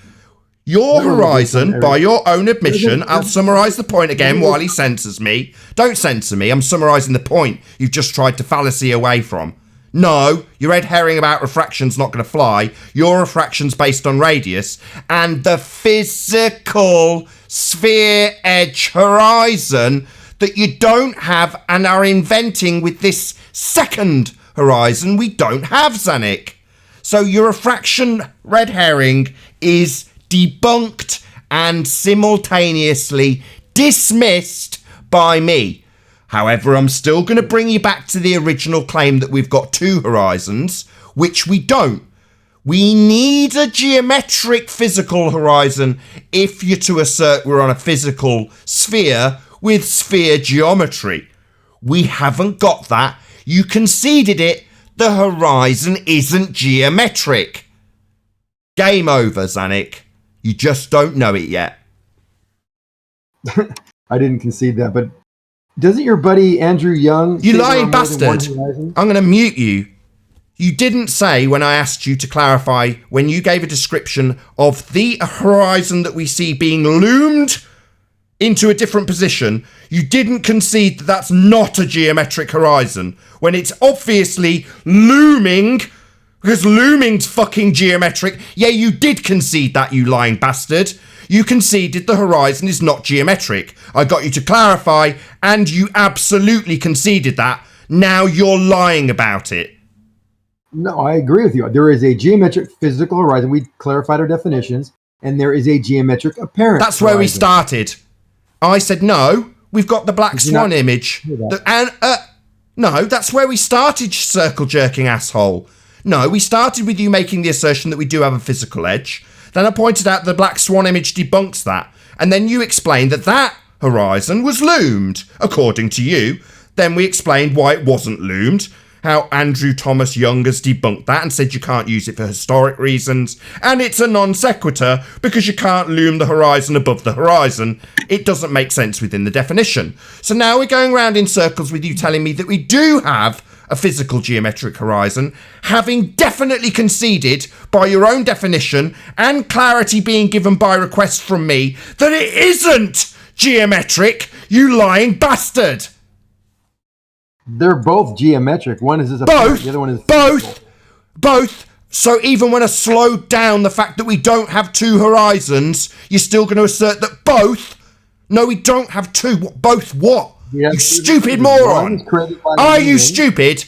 Your horizon, by your own admission, I'll summarise the point again while he censors me. Don't censor me, I'm summarising the point you've just tried to fallacy away from. No, your red herring about refraction's not going to fly. Your refraction's based on radius, and the physical sphere edge horizon that you don't have and are inventing with this second horizon we don't have, Zanuck. So your refraction red herring is debunked and simultaneously dismissed by me. However, I'm still going to bring you back to the original claim that we've got two horizons, which we don't. We need a geometric physical horizon if you're to assert we're on a physical sphere with sphere geometry. We haven't got that. You conceded it. The horizon isn't geometric. Game over, Zanuck. You just don't know it yet. I didn't concede that, but doesn't your buddy Andrew Young... You lying bastard. I'm going to mute you. You didn't say when I asked you to clarify, when you gave a description of the horizon that we see being loomed into a different position, you didn't concede that that's not a geometric horizon, when it's obviously looming, because looming's fucking geometric. Yeah, you did concede that, you lying bastard. You conceded the horizon is not geometric. I got you to clarify, and you absolutely conceded that. Now you're lying about it. No, I agree with you. There is a geometric physical horizon. We clarified our definitions, and there is a geometric apparent That's where we started. I said, no, we've got the black swan image. No, that's where we started, circle jerking asshole. No, we started with you making the assertion that we do have a physical edge. Then I pointed out the black swan image debunks that. And then you explained that that horizon was loomed, according to you. Then we explained why it wasn't loomed, how Andrew Thomas Young has debunked that and said you can't use it for historic reasons. And it's a non sequitur because you can't loom the horizon above the horizon. It doesn't make sense within the definition. So now we're going round in circles with you telling me that we do have a physical geometric horizon, having definitely conceded by your own definition and clarity being given by request from me that it isn't geometric, you lying bastard. They're both geometric. One is just both, the other one is both. So even when I slowed down the fact that we don't have two horizons, you're still going to assert that both? No, we don't have two. Both what? You stupid moron. Are you stupid?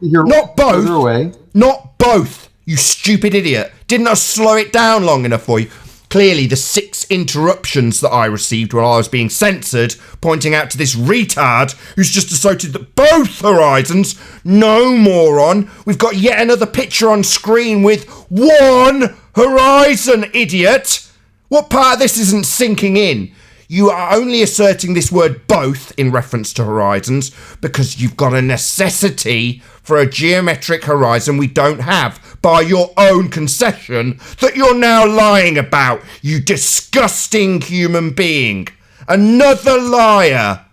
Not both. Not both. You stupid idiot. Didn't I slow it down long enough for you? Clearly, the 6 interruptions that I received while I was being censored, pointing out to this retard who's just asserted that both horizons. No, moron. We've got yet another picture on screen with one horizon, idiot. What part of this isn't sinking in? You are only asserting this word both in reference to horizons because you've got a necessity for a geometric horizon we don't have by your own concession that you're now lying about, you disgusting human being. Another liar.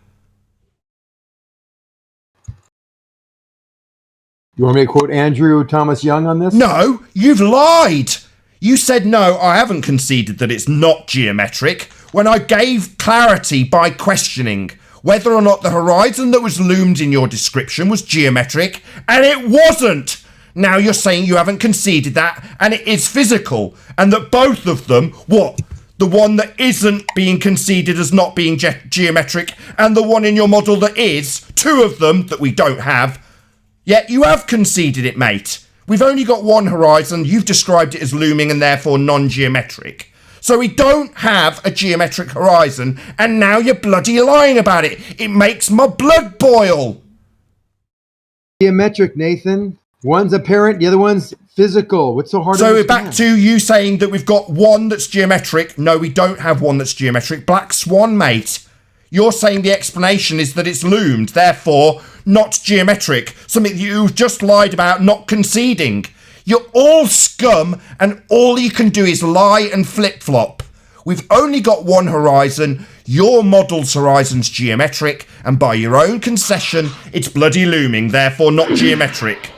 You want me to quote Andrew Thomas Young on this? No, you've lied. You said no, I haven't conceded that it's not geometric when I gave clarity by questioning whether or not the horizon that was loomed in your description was geometric, and it wasn't. Now you're saying you haven't conceded that, and it is physical, and that both of them, what? The one that isn't being conceded as not being geometric, and the one in your model that is, two of them that we don't have. Yet you have conceded it, mate. We've only got one horizon, you've described it as looming and therefore non-geometric. So we don't have a geometric horizon, and now you're bloody lying about it. It makes my blood boil. Geometric, Nathan. One's apparent, the other one's physical. What's so hard to So we're understand? back to you saying that we've got one that's geometric. No, we don't have one that's geometric. Black swan, mate. You're saying the explanation is that it's loomed, therefore not geometric. Something you just lied about not conceding. You're all scum, and all you can do is lie and flip-flop. We've only got one horizon. Your model's horizon's geometric, and by your own concession, it's bloody looming, therefore not geometric.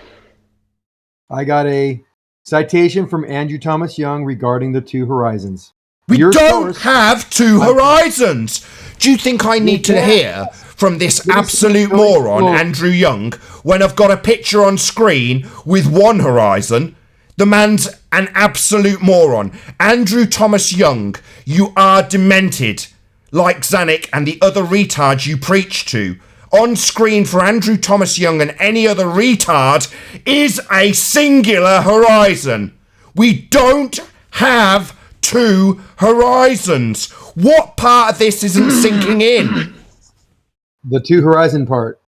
I got a citation from Andrew Thomas Young regarding the two horizons. We don't have two horizons. Do you think I need to hear from this absolute moron, Andrew Young, when I've got a picture on screen with one horizon? The man's an absolute moron. Andrew Thomas Young, you are demented, like Zanuck and the other retards you preach to. On screen for Andrew Thomas Young and any other retard is a singular horizon. We don't have two horizons. What part of this isn't sinking in? The two horizon part.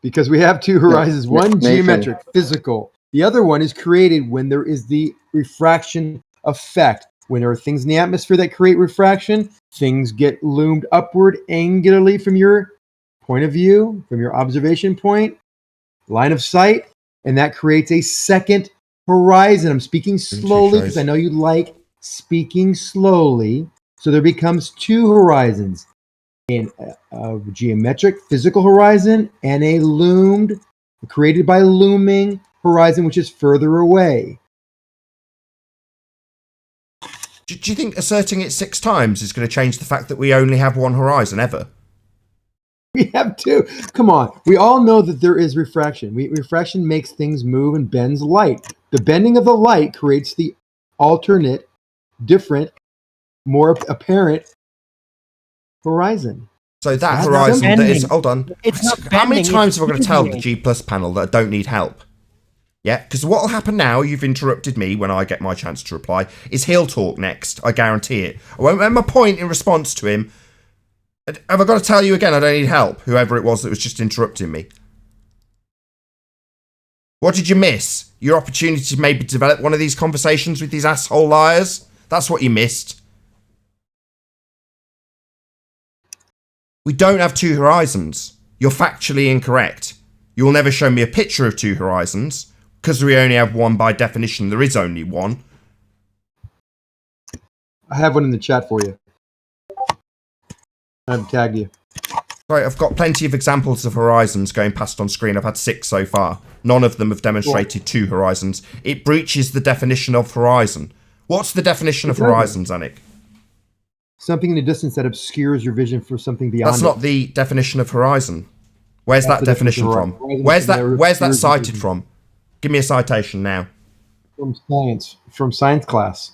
Because we have two horizons. One Nathan. geometric, physical. The other one is created when there is the refraction effect. When there are things in the atmosphere that create refraction, things get loomed upward angularly from your point of view, from your observation point, line of sight, and that creates a second horizon. I'm speaking slowly because I know you like speaking slowly. So there becomes two horizons, a geometric physical horizon and a loomed, created by looming horizon, which is further away. Do you think asserting it 6 times is going to change the fact that we only have one horizon ever? We have two. Come on. We all know that there is refraction. Refraction makes things move and bends light. The bending of the light creates the alternate, different, more apparent horizon. So that horizon that is... Hold on. How many times have I got to tell the G Plus panel that I don't need help? Yeah, because what will happen now, you've interrupted me when I get my chance to reply, is he'll talk next. I guarantee it. I won't make my point in response to him. Have I got to tell you again I don't need help, whoever it was that was just interrupting me? What did you miss? Your opportunity to maybe develop one of these conversations with these asshole liars? That's what you missed. We don't have two horizons. You're factually incorrect. You will never show me a picture of two horizons. Because we only have one by definition, there is only one. I have one in the chat for you. I've tagged you. Right, I've got plenty of examples of horizons going past on screen. I've had 6 so far. None of them have demonstrated two horizons. It breaches the definition of horizon. What's the definition of horizon, Zanuck? Something in the distance that obscures your vision for something beyond. That's not the definition of horizon. Where's that definition from? Where's that cited from? Give me a citation now. From science class.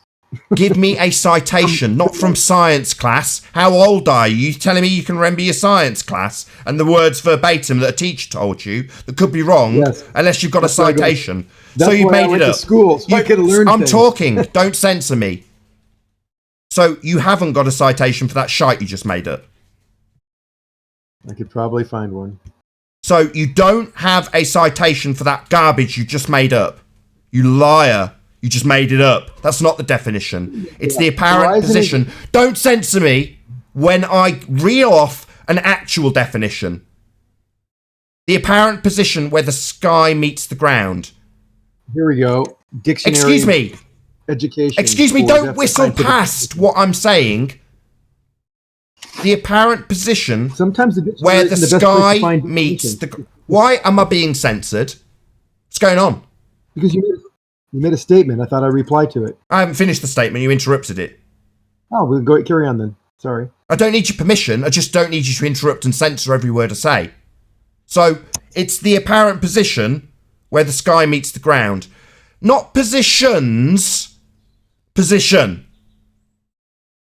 Give me a citation, not from science class. How old are you? You telling me you can remember your science class and the words verbatim that a teacher told you that could be wrong, unless you've got a citation. So you made it up. School, so I could learn I'm things. talking. Don't censor me. So you haven't got a citation for that shite you just made up. I could probably find one. So you don't have a citation for that garbage you just made up. You liar. You just made it up. That's not the definition. It's the apparent position. Don't censor me when I reel off an actual definition. The apparent position where the sky meets the ground. Here we go. Dictionary. Excuse me. Education. Excuse me, don't whistle past what I'm saying. The apparent position where the sky meets the... Why am I being censored? What's going on? Because you made a statement. I thought I'd reply to it. I haven't finished the statement. You interrupted it. Oh, we'll go carry on then. Sorry. I don't need your permission. I just don't need you to interrupt and censor every word I say. So, it's the apparent position where the sky meets the ground. Not positions. Position.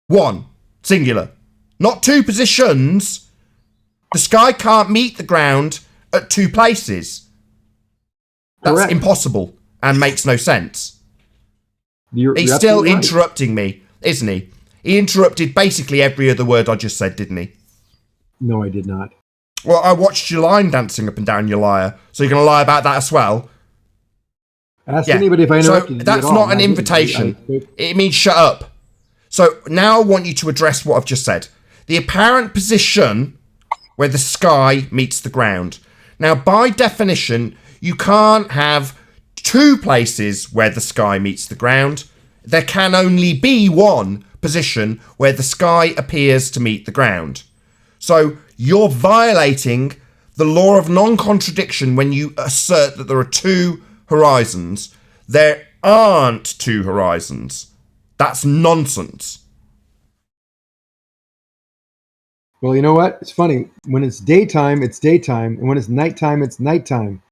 1. Singular. Not 2 positions. The sky can't meet the ground at 2 places. That's Correct. impossible and makes no sense. He's still interrupting me, isn't he? He interrupted basically every other word I just said, didn't he? No, I did not. Well, I watched your line dancing up and down, you liar. So you're going to lie about that as well? Ask anybody if I interrupted you. That's not an invitation. It means shut up. So now I want you to address what I've just said. The apparent position where the sky meets the ground. Now, by definition, you can't have 2 places where the sky meets the ground. there can only be one position where the sky appears to meet the ground. So you're violating the law of non-contradiction when you assert that there are two horizons. There aren't two horizons. That's nonsense. Well, you know what? It's funny. When it's daytime, it's daytime. And when it's nighttime, it's nighttime.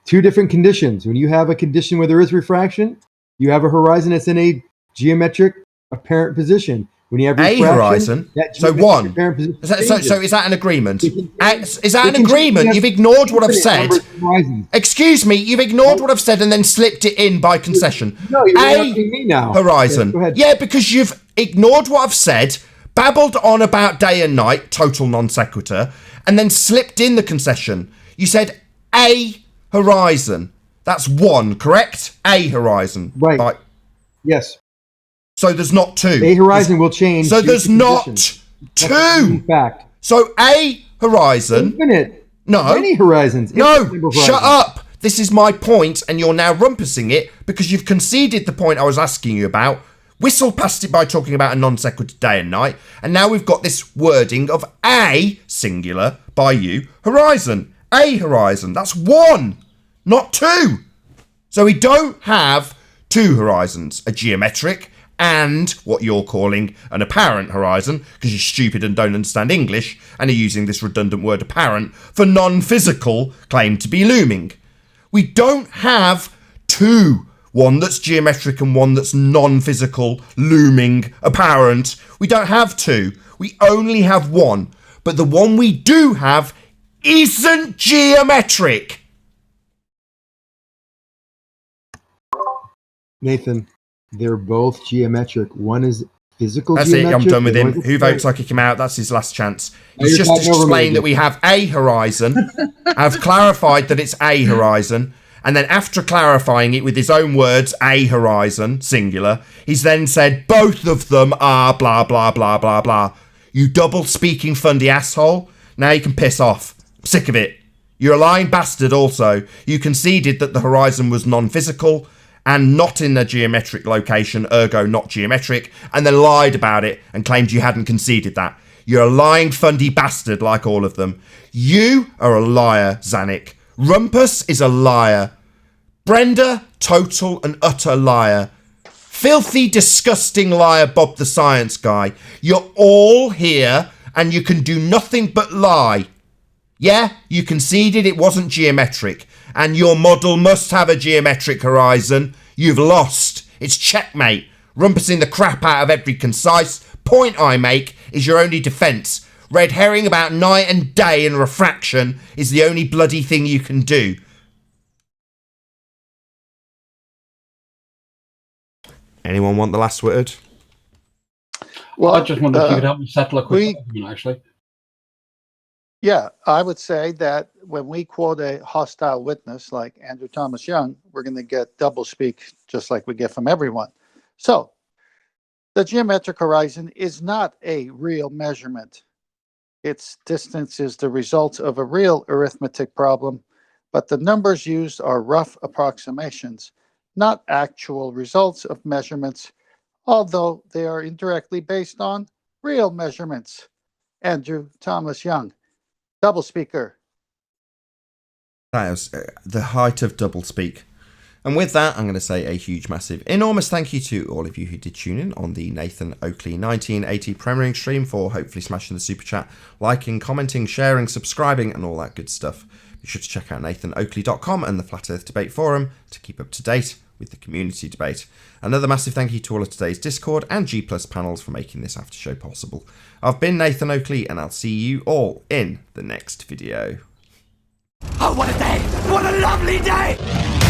Two different conditions. When you have a condition where there is refraction, you have a horizon that's in a geometric apparent position. When you have refraction, a horizon, so one. So is that an agreement? Is that an agreement? You've ignored what I've said. Excuse me, you've ignored what I've said and then slipped it in by concession. No, you're asking me now. Horizon. Yeah, go ahead. Yeah, because you've ignored what I've said, babbled on about day and night, total non sequitur, and then slipped in the concession. You said a horizon. That's one, correct? A horizon. Right. Yes. So there's not two. A horizon will change. So there's not two. In fact. So a horizon. Infinite. No. Many horizons. No. Shut up. This is my point, and you're now rumpusing it because you've conceded the point I was asking you about. Whistled past it by talking about a non sequitur day and night, and now we've got this wording of a singular by you horizon. A horizon. That's one, not two. So we don't have two horizons, a geometric and what you're calling an apparent horizon, because you're stupid and don't understand English and are using this redundant word apparent for non-physical claim to be looming. We don't have two, one that's geometric and one that's non-physical, looming, apparent. We don't have two. We only have one. But the one we do have isn't geometric. Nathan, they're both geometric. One is physical That's geometric. it, I'm done with him. and Who votes like he came out? That's his last chance. No, He's you're just talking over me explained that again. we have a horizon. I've clarified that it's a horizon. And then after clarifying it with his own words, a horizon, singular, he's then said both of them are blah, blah, blah, blah, blah. You double-speaking fundy asshole. Now you can piss off. I'm sick of it. You're a lying bastard also. You conceded that the horizon was non-physical and not in a geometric location, ergo not geometric, and then lied about it and claimed you hadn't conceded that. You're a lying fundy bastard like all of them. You are a liar, Zanuck. Rumpus is a liar. Brenda, total and utter liar. Filthy, disgusting liar, Bob the Science Guy. You're all here and you can do nothing but lie. Yeah, you conceded it wasn't geometric, and your model must have a geometric horizon. You've lost. It's checkmate. Rumpusing the crap out of every concise point I make is your only defence. Red herring about night and day and refraction is the only bloody thing you can do. Anyone want the last word? Well, I just wondered if you could help me settle a quick argument, actually. Yeah, I would say that when we quote a hostile witness like Andrew Thomas Young, we're going to get double speak just like we get from everyone. So the geometric horizon is not a real measurement. Its distance is the result of a real arithmetic problem, but the numbers used are rough approximations, not actual results of measurements, although they are indirectly based on real measurements. Andrew Thomas Young. Double speaker. That was the height of doublespeak. And with that, I'm going to say a huge, massive, enormous thank you to all of you who did tune in on the Nathan Oakley 1980 premiering stream for hopefully smashing the super chat, liking, commenting, sharing, subscribing, and all that good stuff. Be sure to check out nathanoakley.com and the Flat Earth Debate Forum to keep up to date with the community debate. Another massive thank you to all of today's Discord and G Plus panels for making this after show possible. I've been Nathan Oakley, and I'll see you all in the next video. Oh, what a day! What a lovely day!